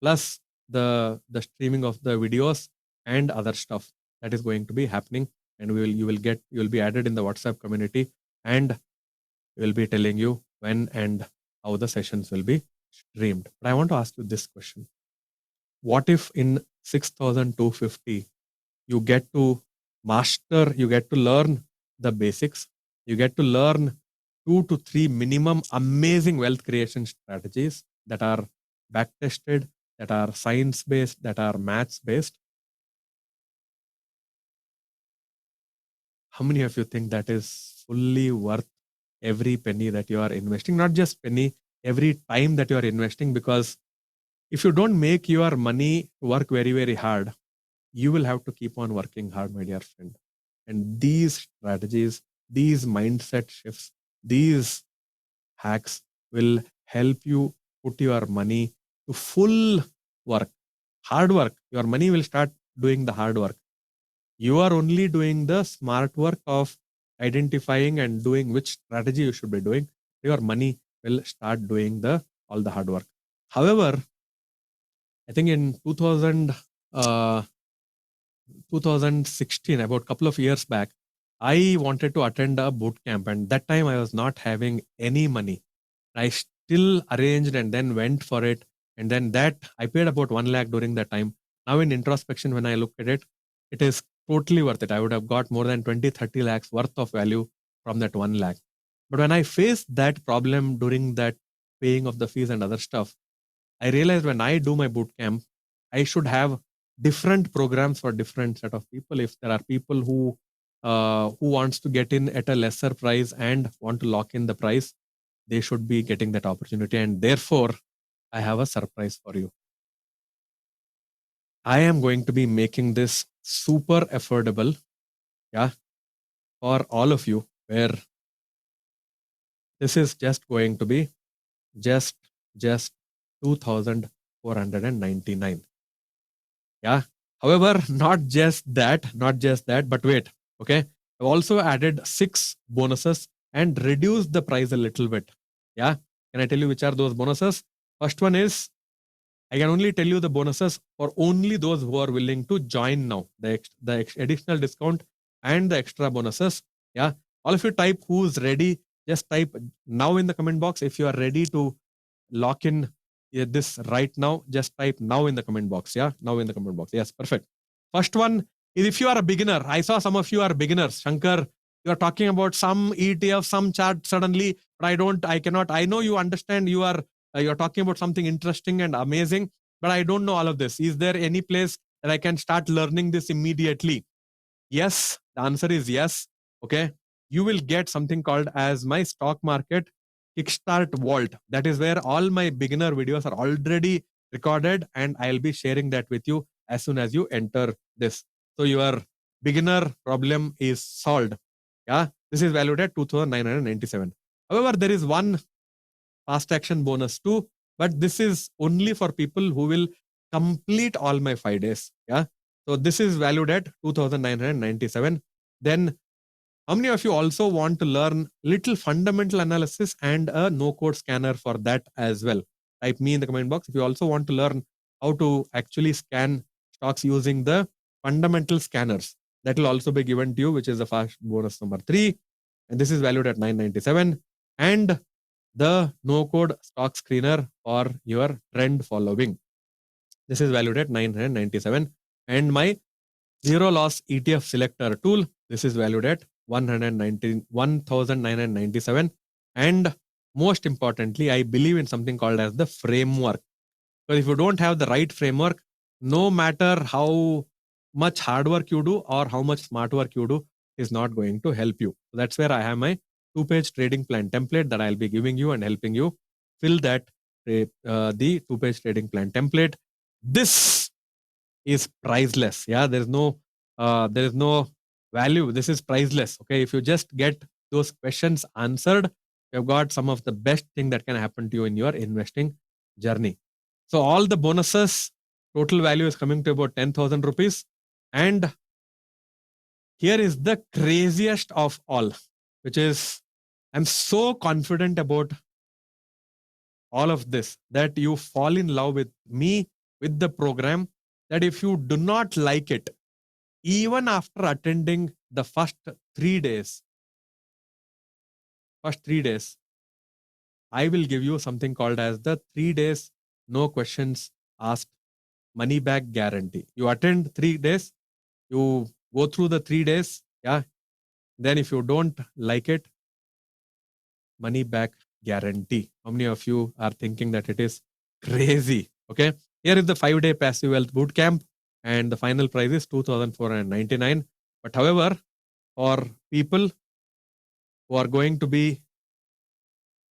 plus the streaming of the videos and other stuff that is going to be happening and you will be added in the WhatsApp community, and we will be telling you when and how the sessions will be streamed. But I want to ask you this question: what if in 6,250 you get to you get to learn the basics, you get to learn 2 to 3 minimum amazing wealth creation strategies that are back tested, that are science based, that are maths based? How many of you think that is fully worth every penny that you are investing? Not just penny, every time that you are investing, because if you don't make your money work very, very hard, you will have to keep on working hard, my dear friend. And these strategies, these mindset shifts, these hacks will help you put your money to full work, hard work. Your money will start doing the hard work. You are only doing the smart work of identifying and doing which strategy you should be doing. Your money will start doing the all the hard work. However, I think in 2016, about a couple of years back, I wanted to attend a boot camp, and that time I was not having any money. I still arranged and then went for it. And then that I paid about 1 lakh during that time. Now in introspection, when I look at it, it is totally worth it. I would have got more than 20, 30 lakhs worth of value from that 1 lakh. But when I faced that problem during that paying of the fees and other stuff, I realized when I do my boot camp, I should have different programs for different set of people. If there are people who wants to get in at a lesser price and want to lock in the price, they should be getting that opportunity. And therefore, I have a surprise for you. I am going to be making this super affordable, yeah, for all of you, where this is just going to be just 2,499. Yeah. However, not just that, but wait. Okay. I've also added 6 bonuses and reduced the price a little bit. Yeah. Can I tell you which are those bonuses? First one is, I can only tell you the bonuses for only those who are willing to join now. The additional discount and the extra bonuses. Yeah. All of you type who's ready. Just type now in the comment box. If you are ready to lock in this right now, just type now in the comment box. Yeah. Now in the comment box. Yes. Perfect. First one is, if you are a beginner, I saw some of you are beginners. Shankar, you are talking about some ETF, some chart suddenly, but I cannot. I know you understand. You're talking about something interesting and amazing, but I don't know all of this. Is there any place that I can start learning this immediately? Yes, the answer is yes. Okay. You will get something called as my stock market Kickstart Vault. That is where all my beginner videos are already recorded, and I'll be sharing that with you as soon as you enter this. So your beginner problem is solved. Yeah. This is valued at 2,997. However, there is one fast action bonus too, but this is only for people who will complete all my 5 days. Yeah. So this is valued at 2,997. Then how many of you also want to learn little fundamental analysis and a no code scanner for that as well? Type me in the comment box if you also want to learn how to actually scan stocks using the fundamental scanners. That will also be given to you, which is the fast bonus number 3. And this is valued at 997. And the no code stock screener for your trend following. This is valued at 997. And my zero loss ETF selector tool, this is valued at 1,997. And most importantly, I believe in something called as the framework. Because if you don't have the right framework, no matter how much hard work you do or how much smart work you do, is not going to help you. So that's where I have my 2-page trading plan template that I'll be giving you and helping you fill that the 2-page trading plan template. This is priceless. Yeah, there is no value. This is priceless. Okay, if you just get those questions answered, you've got some of the best thing that can happen to you in your investing journey. So all the bonuses, total value is coming to about 10,000 rupees. And here is the craziest of all, which is, I'm so confident about all of this that you fall in love with me, with the program, that if you do not like it, even after attending the first 3 days, I will give you something called as the 3 days, no questions asked money back guarantee. You attend 3 days, you go through the 3 days. Yeah. Then if you don't like it, money back guarantee. How many of you are thinking that it is crazy? Okay. Here is the 5-day passive wealth boot camp, and the final price is 2,499. But however, for people who are going to be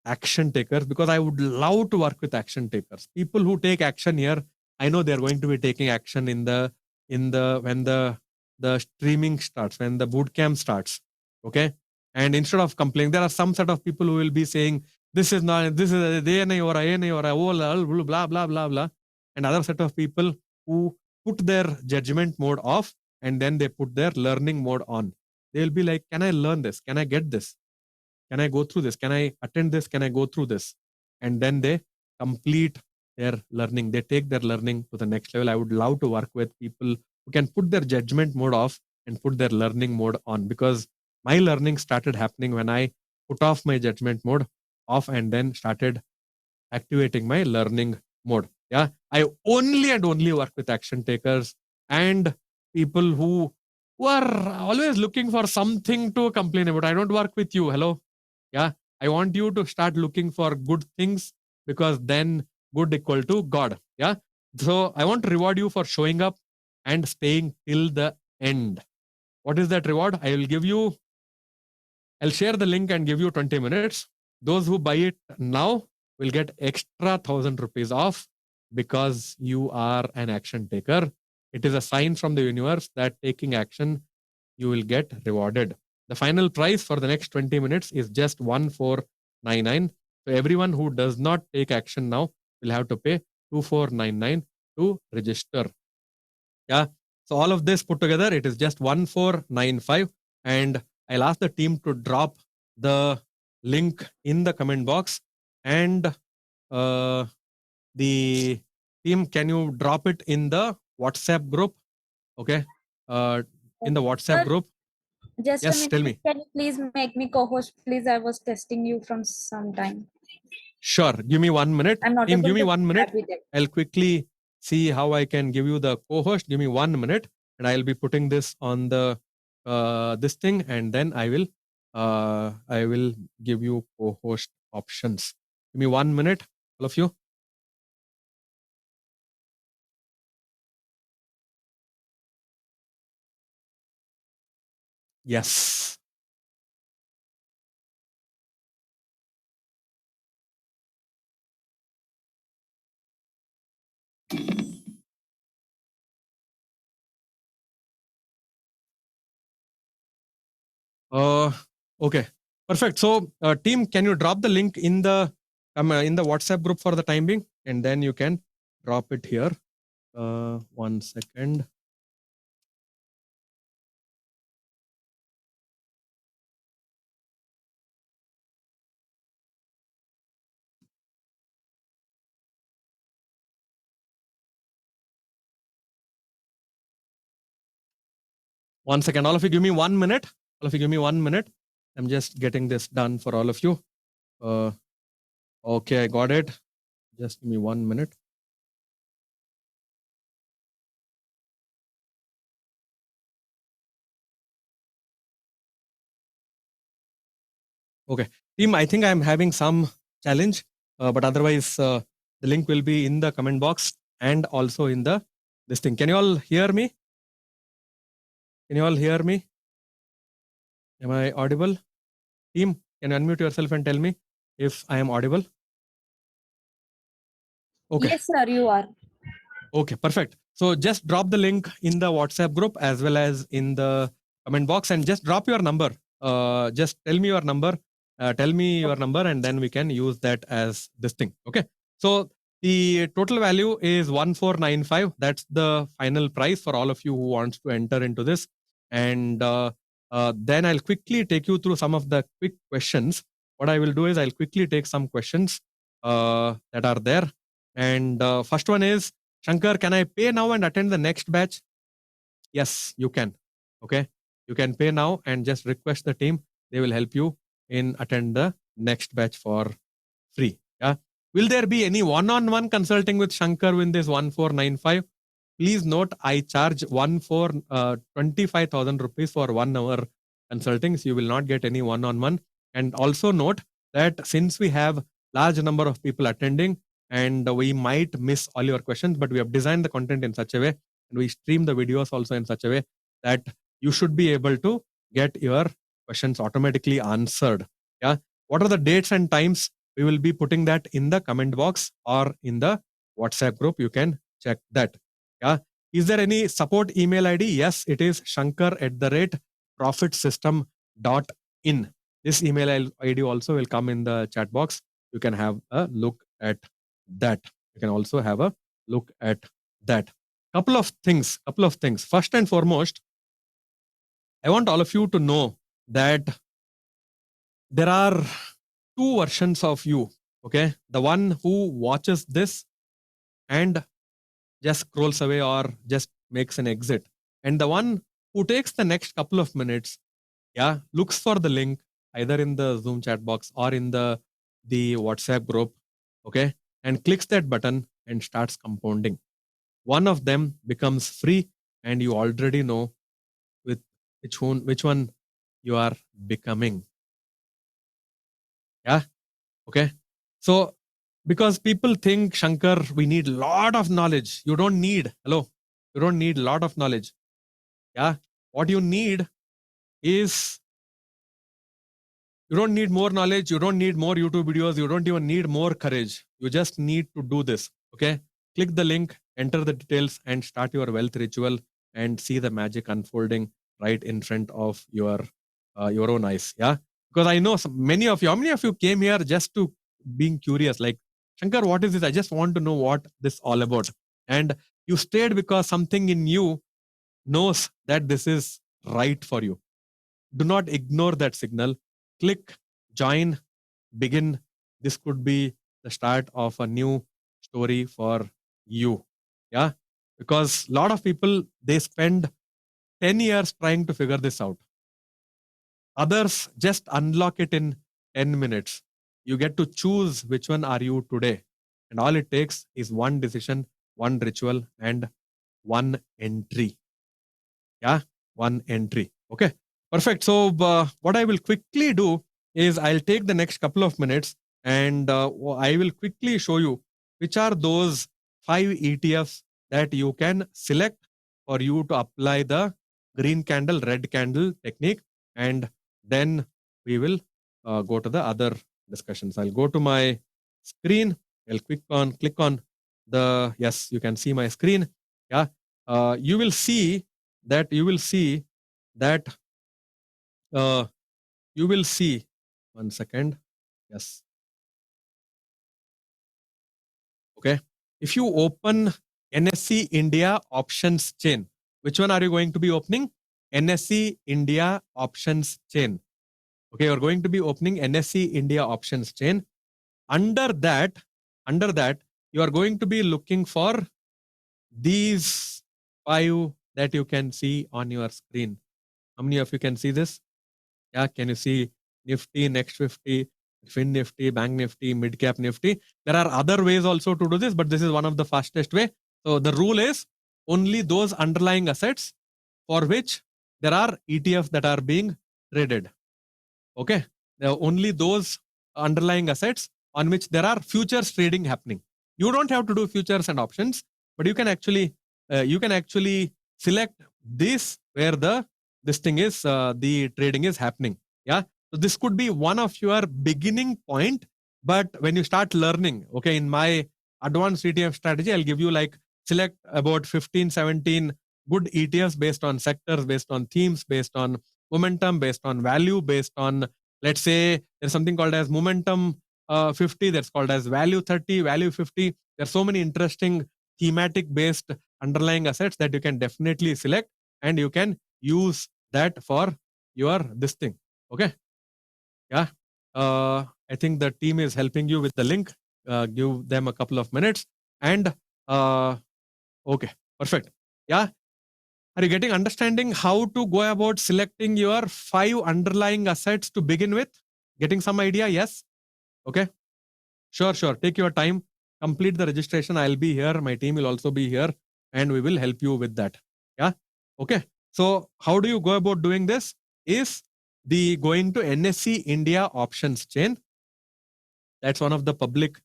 action takers, because I would love to work with action takers. People who take action here, I know they're going to be taking action in the when the streaming starts, when the boot camp starts. Okay. And instead of complaining, there are some set of people who will be saying, this is not, this is they or I or blah blah blah blah. And other set of people who put their judgment mode off and then they put their learning mode on. They'll be like, can I learn this? Can I get this? Can I go through this? Can I attend this? Can I go through this? And then they complete their learning. They take their learning to the next level. I would love to work with people who can put their judgment mode off and put their learning mode on, because my learning started happening when I put off my judgment mode off and then started activating my learning mode. Yeah. I only and only work with action takers and people who are always looking for something to complain about. I don't work with you. Hello. Yeah. I want you to start looking for good things, because then good equal to God. Yeah. So I want to reward you for showing up and staying till the end. What is that reward? I'll share the link and give you 20 minutes. Those who buy it now will get extra 1,000 rupees off because you are an action taker. It is a sign from the universe that taking action, you will get rewarded. The final price for the next 20 minutes is just 1,499. So everyone who does not take action now will have to pay 2,499 to register. Yeah. So all of this put together, it is just 1,495. And I'll ask the team to drop the link in the comment box. And the team, can you drop it in the WhatsApp group? Okay. In the WhatsApp Sir, group. just a Yes, minute. tell me. Can you please make me co-host, please? I was testing you from some time. Sure. Give me 1 minute. I'm not Team, able give me to 1 minute. grab it. I'll quickly see how I can give you the co-host. Give me 1 minute, and I'll be putting this on the this thing, and then I will give you co-host options. Give me 1 minute, all of you. Yes. Okay. Perfect. So, team, can you drop the link in the WhatsApp group for the time being, and then you can drop it here. 1 second. One second. All of you give me 1 minute. All of you give me 1 minute. I'm just getting this done for all of you. Okay, I got it. Just give me 1 minute. Okay. Team, I think I'm having some challenge, but otherwise the link will be in the comment box and also in the this thing. Can you all hear me? Can you all hear me? Am I audible? Team, can you unmute yourself and tell me if I am audible? Okay. Yes, sir, you are. Okay, perfect. So just drop the link in the WhatsApp group as well as in the comment box, and just drop your number. Just tell me your number. Tell me your number, and then we can use that as this thing. Okay. So the total value is 1,495. That's the final price for all of you who wants to enter into this. And then I'll quickly take you through some of the quick questions. What I will do is I'll quickly take some questions that are there. And first one is, Shankar, can I pay now and attend the next batch? Yes, you can. Okay. You can pay now and just request the team. They will help you in attend the next batch for free. Yeah. Will there be any one-on-one consulting with Shankar in this 1495? Please note, I charge 25,000 rupees for 1 hour consulting. So you will not get any one-on-one. And also note that since we have large number of people attending and we might miss all your questions, but we have designed the content in such a way and we stream the videos also in such a way that you should be able to get your questions automatically answered. Yeah. What are the dates and times? We will be putting that in the comment box or in the WhatsApp group. You can check that. Yeah. Is there any support email ID? Yes, it is shankar@profitsystem.in. This email ID also will come in the chat box. You can have a look at that. You can also have a look at that. Couple of things. First and foremost, I want all of you to know that there are two versions of you. Okay. The one who watches this and just scrolls away or just makes an exit. And the one who takes the next couple of minutes, yeah, looks for the link either in the Zoom chat box or in the WhatsApp group, okay, and clicks that button and starts compounding. One of them becomes free, and you already know with which one you are becoming. Yeah, okay. So because people think, Shankar, we need a lot of knowledge. You don't need a lot of knowledge. Yeah, what you need is, you don't need more knowledge, you don't need more YouTube videos, you don't even need more courage. You just need to do this. Okay, click the link, enter the details, and start your wealth ritual and see the magic unfolding right in front of your own eyes. Yeah, because I know many of you. How many of you came here just to being curious, like, Shankar, what is this? I just want to know what this all about. And you stayed because something in you knows that this is right for you. Do not ignore that signal. Click, join, begin. This could be the start of a new story for you. Yeah. Because a lot of people, they spend 10 years trying to figure this out. Others just unlock it in 10 minutes. You get to choose which one are you today. And all it takes is one decision, one ritual, and one entry. Yeah, one entry. Okay, perfect. So what I will quickly do is I'll take the next couple of minutes and I will quickly show you which are those 5 ETFs that you can select for you to apply the green candle, red candle technique. And then we will go to the other discussions. I'll go to my screen. I'll click on the, yes, you can see my screen. Yeah, you will see that you will see one second. Yes. Okay. If you open NSE India options chain, which one are you going to be opening? NSE India options chain. Okay, you're going to be opening NSE India options chain. Under that, you are going to be looking for these 5 that you can see on your screen. How many of you can see this? Yeah, can you see Nifty, Next 50, Fin Nifty, Bank Nifty, Mid Cap Nifty? There are other ways also to do this, but this is one of the fastest way. So the rule is only those underlying assets for which there are ETFs that are being traded. Okay, there are only those underlying assets on which there are futures trading happening. You don't have to do futures and options, but you can actually select this where the trading is happening. Yeah, so this could be one of your beginning point, but when you start learning, okay, in my advanced ETF strategy, I'll give you like select about 15, 17 good ETFs based on sectors, based on themes, based on momentum, based on value, based on, let's say, there's something called as momentum 50, that's called as value 30, value 50. There's so many interesting thematic based underlying assets that you can definitely select, and you can use that for your this thing. Okay. Yeah. I think the team is helping you with the link. Give them a couple of minutes and okay, perfect. Yeah. Are you getting understanding how to go about selecting your 5 underlying assets to begin with? Getting some idea? Yes? Okay. Sure. Take your time. Complete the registration. I'll be here. My team will also be here and we will help you with that. Yeah. Okay. So how do you go about doing this? Is the going to NSE India options chain. That's one of the publicly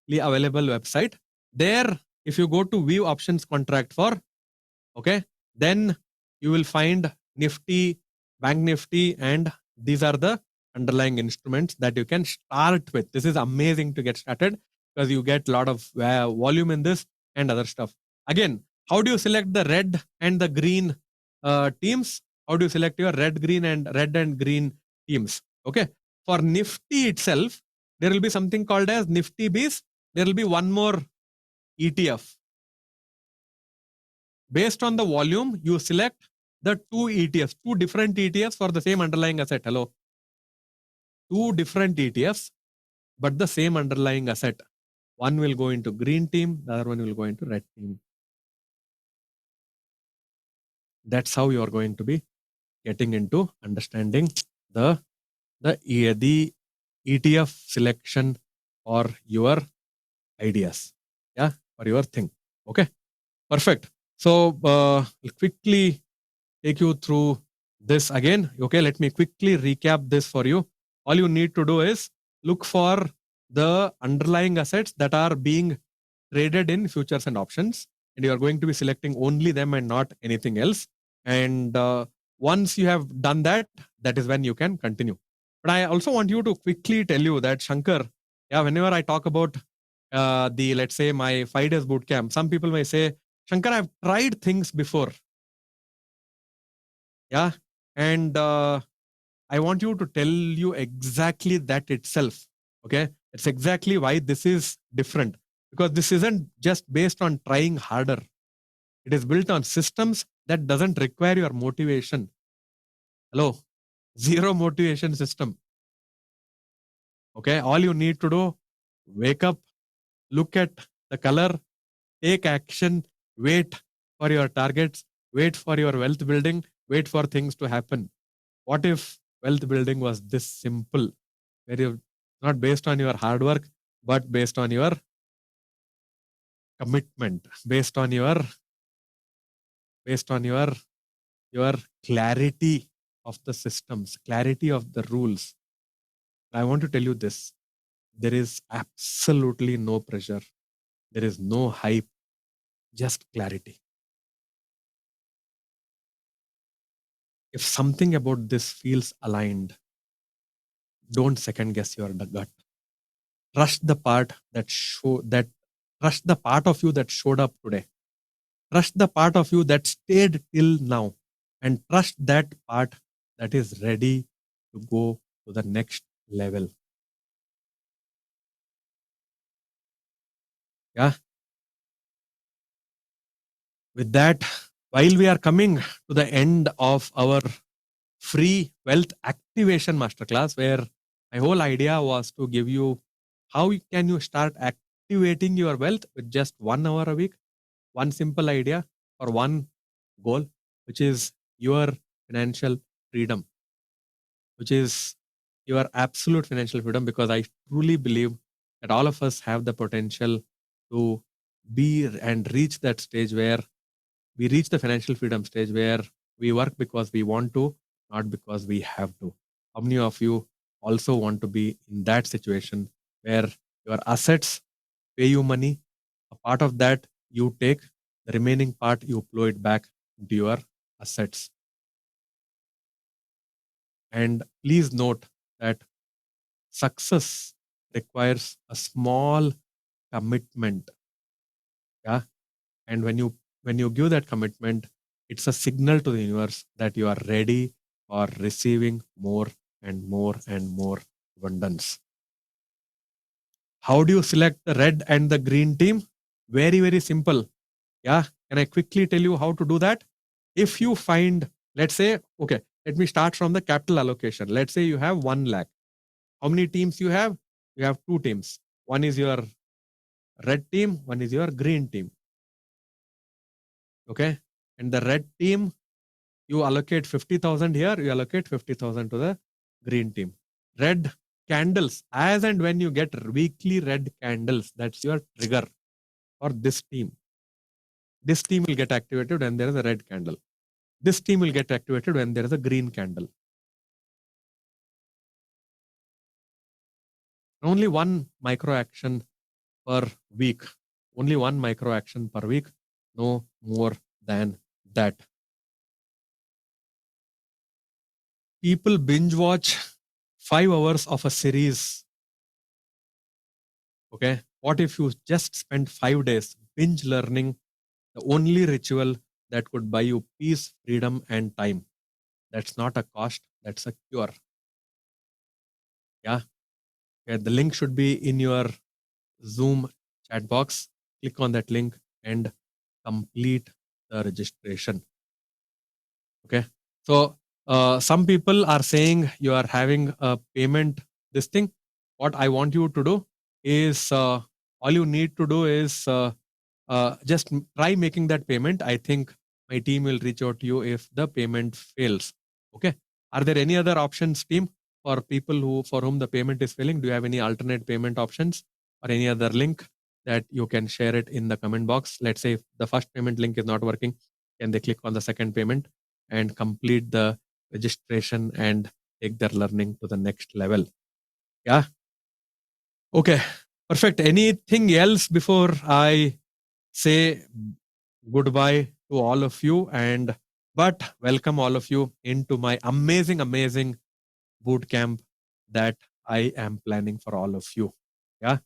available website. There, if you go to view options contract for, okay, then you will find Nifty, Bank Nifty, and these are the underlying instruments that you can start with. This is amazing to get started because you get a lot of volume in this and other stuff. Again, how do you select the red and the green teams? How do you select your red and green teams? Okay. For Nifty itself, there will be something called as Nifty Bees. There will be one more ETF. Based on the volume, you select the two ETFs, two different ETFs for the same underlying asset. Hello. Two different ETFs, but the same underlying asset. One will go into green team, the other one will go into red team. That's how you are going to be getting into understanding the ETF selection or your ideas. Yeah, for your thing. Okay, perfect. So quickly take you through this again. Okay, let me quickly recap this for you. All you need to do is look for the underlying assets that are being traded in futures and options, and you are going to be selecting only them and not anything else. And once you have done that, that is when you can continue. But I also want you to quickly tell you that Shankar, yeah, whenever I talk about let's say my 5 days boot camp, some people may say, Shankar, I've tried things before. Yeah. And I want you to tell you exactly that itself. Okay. It's exactly why this is different, because this isn't just based on trying harder. It is built on systems that doesn't require your motivation. Hello. Zero motivation system. Okay. All you need to do, wake up, look at the color, take action, wait for your targets, wait for your wealth building, wait for things to happen. What if wealth building was this simple, where you're not based on your hard work, but based on your commitment, based on your clarity of the systems, clarity of the rules. I want to tell you this. There is absolutely no pressure. There is no hype, just clarity. If something about this feels aligned, don't second guess your gut. Trust the part trust the part of you that showed up today. Trust the part of you that stayed till now, and trust that part that is ready to go to the next level. Yeah. With that, while we are coming to the end of our free wealth activation masterclass, where my whole idea was to give you how can you start activating your wealth with just 1 hour a week, one simple idea or one goal, which is your financial freedom, which is your absolute financial freedom, because I truly believe that all of us have the potential to be and reach that stage where we reach the financial freedom stage where we work because we want to, not because we have to. How many of you also want to be in that situation where your assets pay you money? A part of that you take, the remaining part you plow it back into your assets. And please note that success requires a small commitment. Yeah. And when you give that commitment, it's a signal to the universe that you are ready for receiving more and more and more abundance. How do you select the red and the green team? Very, very simple. Yeah. Can I quickly tell you how to do that? If you find, let's say, okay, let me start from the capital allocation. Let's say you have 1 lakh. How many teams you have? You have 2 teams. One is your red team, one is your green team. Okay. And the red team You allocate 50,000 here, you allocate 50,000 to the green team. Red candles, as and when you get weekly red candles, that's your trigger for this team. This team will get activated when there is a red candle. This team will get activated when there is a green candle. Only one micro action per week. Only one micro action per week. No more than that. People binge watch 5 hours of a series. Okay. What if you just spend 5 days binge learning the only ritual that could buy you peace, freedom, and time? That's not a cost, that's a cure. Yeah. Okay. The link should be in your Zoom chat box. Click on that link and complete the registration. Okay. So some people are saying you are having a payment this thing. What I want you to do is all you need to do is just try making that payment. I think my team will reach out to you if the payment fails. Okay. Are there any other options, team, for people for whom the payment is failing? Do you have any alternate payment options or any other link that you can share it in the comment box? Let's say if the first payment link is not working, can they click on the second payment and complete the registration and take their learning to the next level? Yeah. Okay. Perfect. Anything else before I say goodbye to all of you but welcome all of you into my amazing boot camp that I am planning for all of you. Yeah.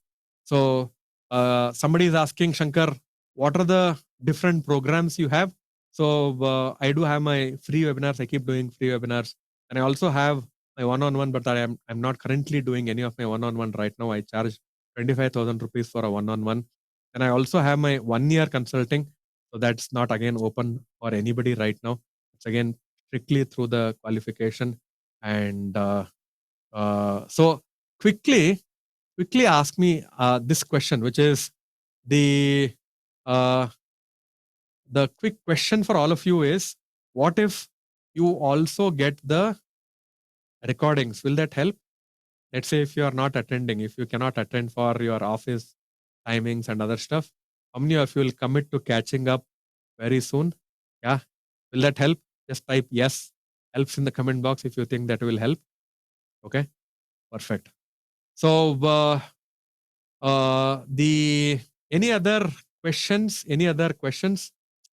So somebody is asking, Shankar, what are the different programs you have? So I do have my free webinars. I keep doing free webinars, and I also have my one-on-one. But I'm not currently doing any of my one-on-one right now. I charge 25,000 rupees for a one-on-one, and I also have my 1-year consulting. So that's not again open for anybody right now. It's again strictly through the qualification and. So quickly ask me this question, which is the uh, the quick question for all of you is, what if you also get the recordings? Will that help? Let's say if you are not attending, if you cannot attend for your office timings and other stuff, how many of you will commit to catching up very soon? Yeah. Will that help? Just type yes. Helps in the comment box if you think that will help. Okay. Perfect. So the any other questions? Any other questions?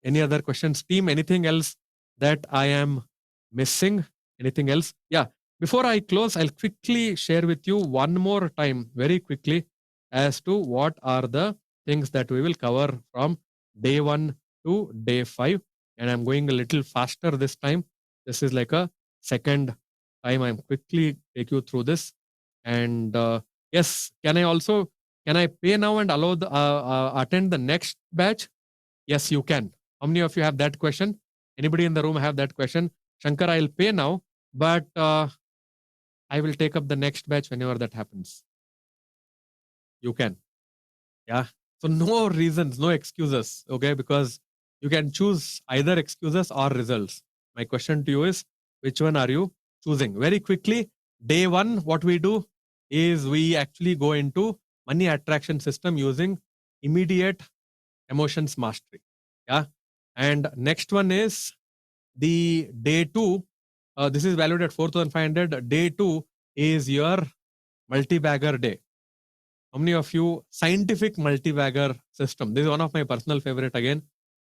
Any other questions, team? Anything else that I am missing? Anything else? Yeah. Before I close, I'll quickly share with you one more time, very quickly, as to what are the things that we will cover from day 1 to day 5. And I'm going a little faster this time. This is like a second time I'm quickly take you through this. And yes, can I pay now and allow attend the next batch? Yes, you can. How many of you have that question? Anybody in the room have that question? Shankar, I'll pay now, but I will take up the next batch whenever that happens. You can. Yeah. So no reasons, no excuses. Okay. Because you can choose either excuses or results. My question to you is, which one are you choosing? Very quickly, day 1, what we do is we actually go into money attraction system using immediate emotions mastery. Yeah. And next one is the day 2. This is valued at 4,500. Day 2 is your multi-bagger day. How many of you scientific multi-bagger system? This is one of my personal favorite again.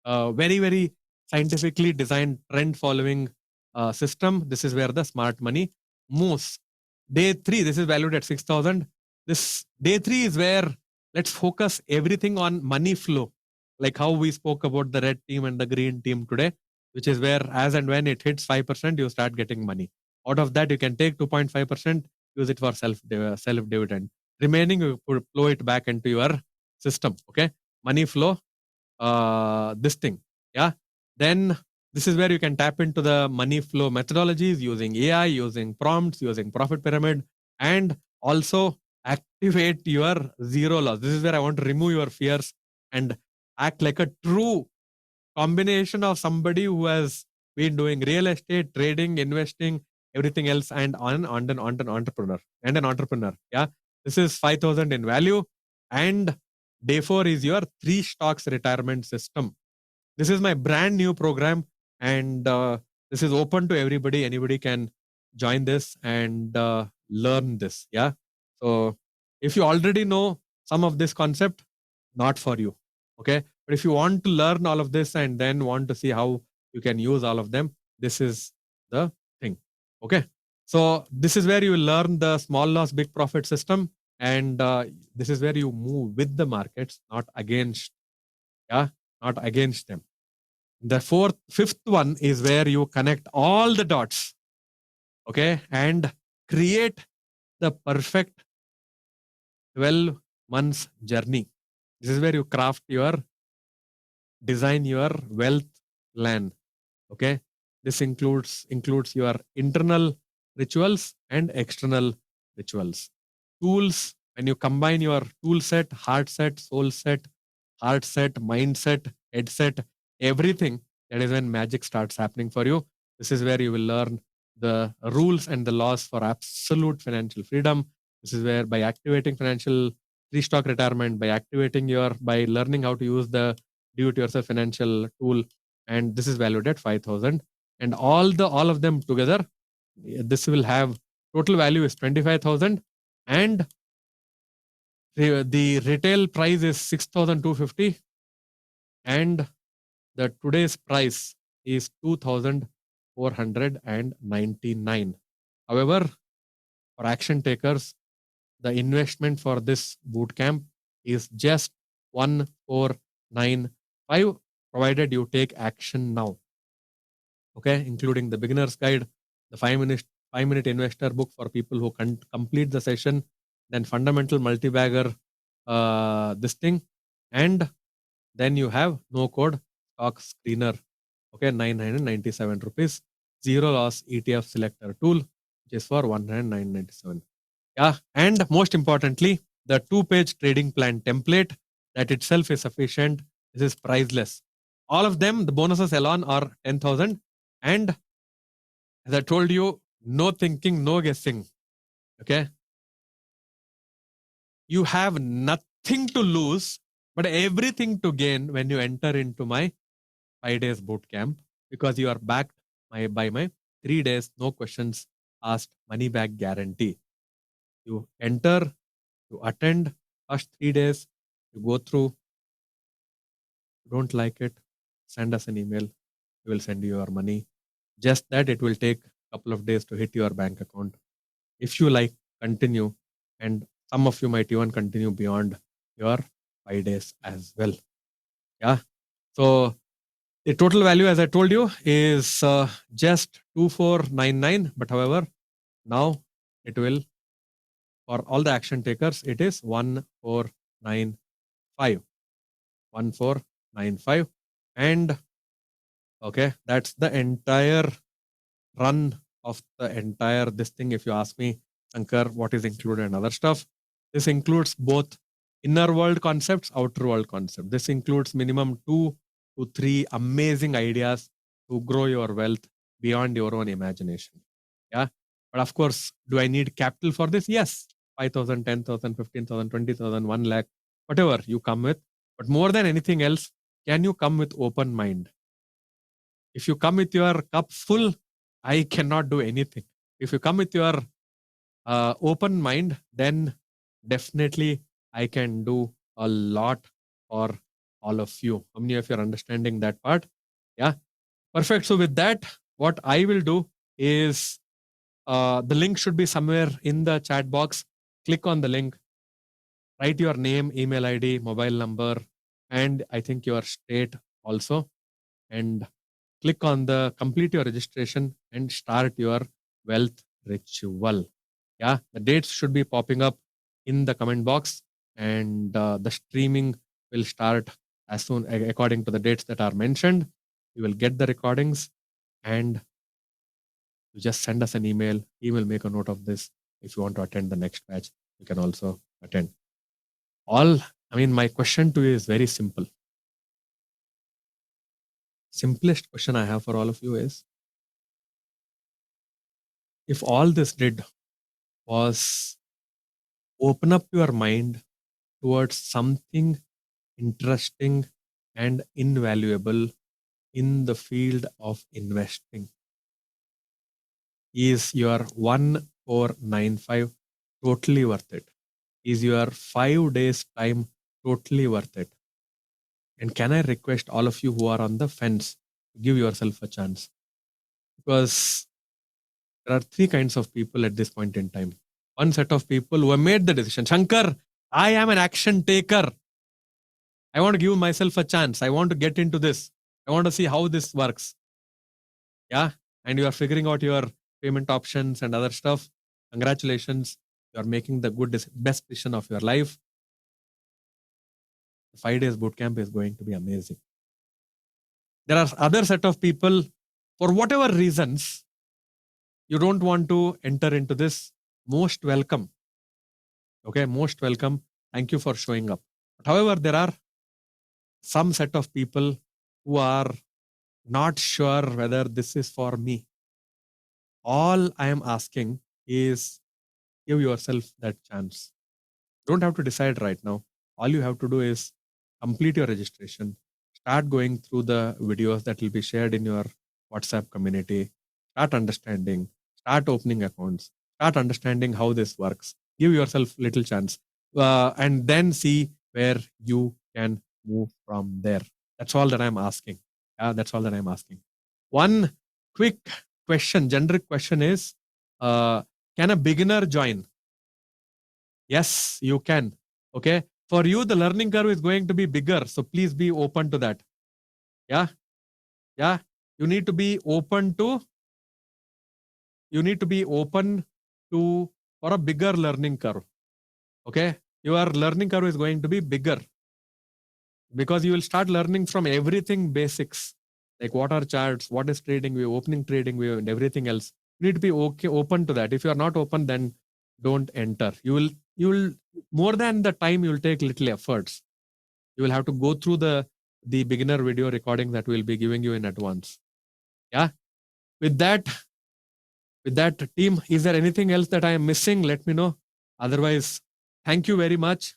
Very scientifically designed trend following system. This is where the smart money moves. Day 3, this is valued at 6,000. This day 3 is where let's focus everything on money flow, like how we spoke about the red team and the green team today, which is where as and when it hits 5%, you start getting money. Out of that, you can take 2.5%, use it for self dividend. Remaining, you could flow it back into your system. Okay, money flow. This thing. Yeah. Then this is where you can tap into the money flow methodologies using AI, using prompts, using profit pyramid, and also activate your zero loss. This is where I want to remove your fears and act like a true combination of somebody who has been doing real estate, trading, investing, everything else, and on an entrepreneur and an entrepreneur. Yeah, this is 5,000 in value, and day 4 is your 3 stocks retirement system. This is my brand new program, and this is open to everybody. Anybody can join this and learn this. Yeah. So if you already know some of this concept, not for you. Okay. But if you want to learn all of this and then want to see how you can use all of them, this is the thing. Okay. So this is where you will learn the small loss, big profit system. And this is where you move with the markets, not against. Yeah. Not against them. The fifth one is where you connect all the dots, okay, and create the perfect 12 months journey. This is where you design your wealth plan. Okay, this includes your internal rituals and external rituals. Tools, when you combine your tool set, heart set, soul set, heart set, mindset, head set, everything, that is when magic starts happening for you. This is where you will learn the rules and the laws for absolute financial freedom. This is where by activating financial restock retirement, by learning how to use the do it yourself financial tool, and this is valued at 5,000, and all of them together, this will have total value is 25,000, and the retail price is 6,250, and the today's price is 2,499. However, for action takers, the investment for this bootcamp is just 1,495, provided you take action now. Okay, including the beginner's guide, the 5-minute investor book for people who can complete the session, then fundamental multi-bagger, this thing, and then you have no code stock screener. Okay, 997 rupees. Zero loss ETF selector tool, which is for 1,997. Yeah, and most importantly, the 2-page trading plan template that itself is sufficient. This is priceless. All of them, the bonuses alone are 10,000. And as I told you, no thinking, no guessing. Okay. You have nothing to lose, but everything to gain when you enter into my 5 days boot camp, because you are backed by my 3 days, no questions asked, money back guarantee. You enter, you attend first 3 days, you go through, don't like it, send us an email. We will send you your money. Just that it will take a couple of days to hit your bank account. If you like, continue, and some of you might even continue beyond your 5 days as well. Yeah. So the total value, as I told you, is just 2,499. But however, now it will, for all the action takers, it is 1,495. 1,495. And okay, that's the entire run of the entire this thing. If you ask me, Shankar, what is included and other stuff, this includes both inner world concepts, outer world concepts. This includes minimum 2 to 3 amazing ideas to grow your wealth beyond your own imagination. Yeah. But of course, do I need capital for this? Yes. 5,000, 10,000, 15,000, 20,000, 1 lakh, whatever you come with. But more than anything else, can you come with open mind? If you come with your cup full, I cannot do anything. If you come with your open mind, then definitely I can do a lot for all of you. How many of you are understanding that part? Yeah, perfect. So with that, what I will do is the link should be somewhere in the chat box. Click on the link, write your name, email ID, mobile number, and I think your state also, and click on the complete your registration and start your wealth ritual. Yeah, the dates should be popping up in the comment box, and the streaming will start as soon according to the dates that are mentioned. You will get the recordings, and you just send us an email. We will make a note of this. If you want to attend the next batch, you can also attend. My question to you is very simple. simplest question I have for all of you is, if all this did was open up your mind towards something interesting and invaluable in the field of investing, is your 1495 totally worth it? Is your 5 days time totally worth it? And can I request all of you who are on the fence, give yourself a chance? Because there are three kinds of people at this point in time. One set of people who have made the decision, Shankar, I am an action taker. I want to give myself a chance. I want to get into this. I want to see how this works. Yeah. And you are figuring out your payment options and other stuff. Congratulations. You are making the best decision of your life. The 5 days bootcamp is going to be amazing. There are other set of people, for whatever reasons, you don't want to enter into this. Most welcome. Okay, most welcome. Thank you for showing up. But however, there are some set of people who are not sure whether this is for me. All I am asking is give yourself that chance. Don't have to decide right now. All you have to do is complete your registration, start going through the videos that will be shared in your WhatsApp community, start understanding, start opening accounts, start understanding how this works. Give yourself little chance, and then see where you can move from there. That's all that I'm asking. Yeah, that's all that I'm asking. One quick question, generic question is, can a beginner join? Yes, you can. Okay. For you, the learning curve is going to be bigger. So please be open to that. Yeah. Yeah. You need to be open to, for a bigger learning curve. Okay. Your learning curve is going to be bigger because you will start learning from everything basics, like what are charts, what is trading view, opening trading view, and everything else. You need to be open to that. If you are not open, then don't enter. You will more than the time, you will take little efforts. You will have to go through the beginner video recording that we'll be giving you in advance. Yeah. With that team, is there anything else that I am missing? Let me know. Otherwise, thank you very much.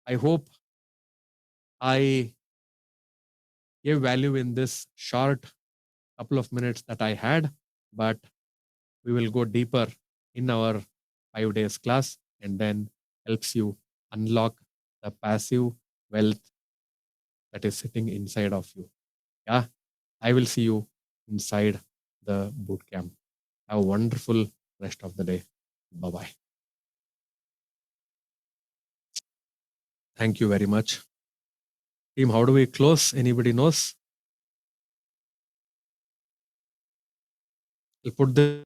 I hope I gave value in this short couple of minutes that I had, but we will go deeper in our 5 days class and then helps you unlock the passive wealth that is sitting inside of you. Yeah. I will see you inside the boot camp. Have a wonderful rest of the day. Bye-bye. Thank you very much. Team, how do we close? Anybody knows? I'll put this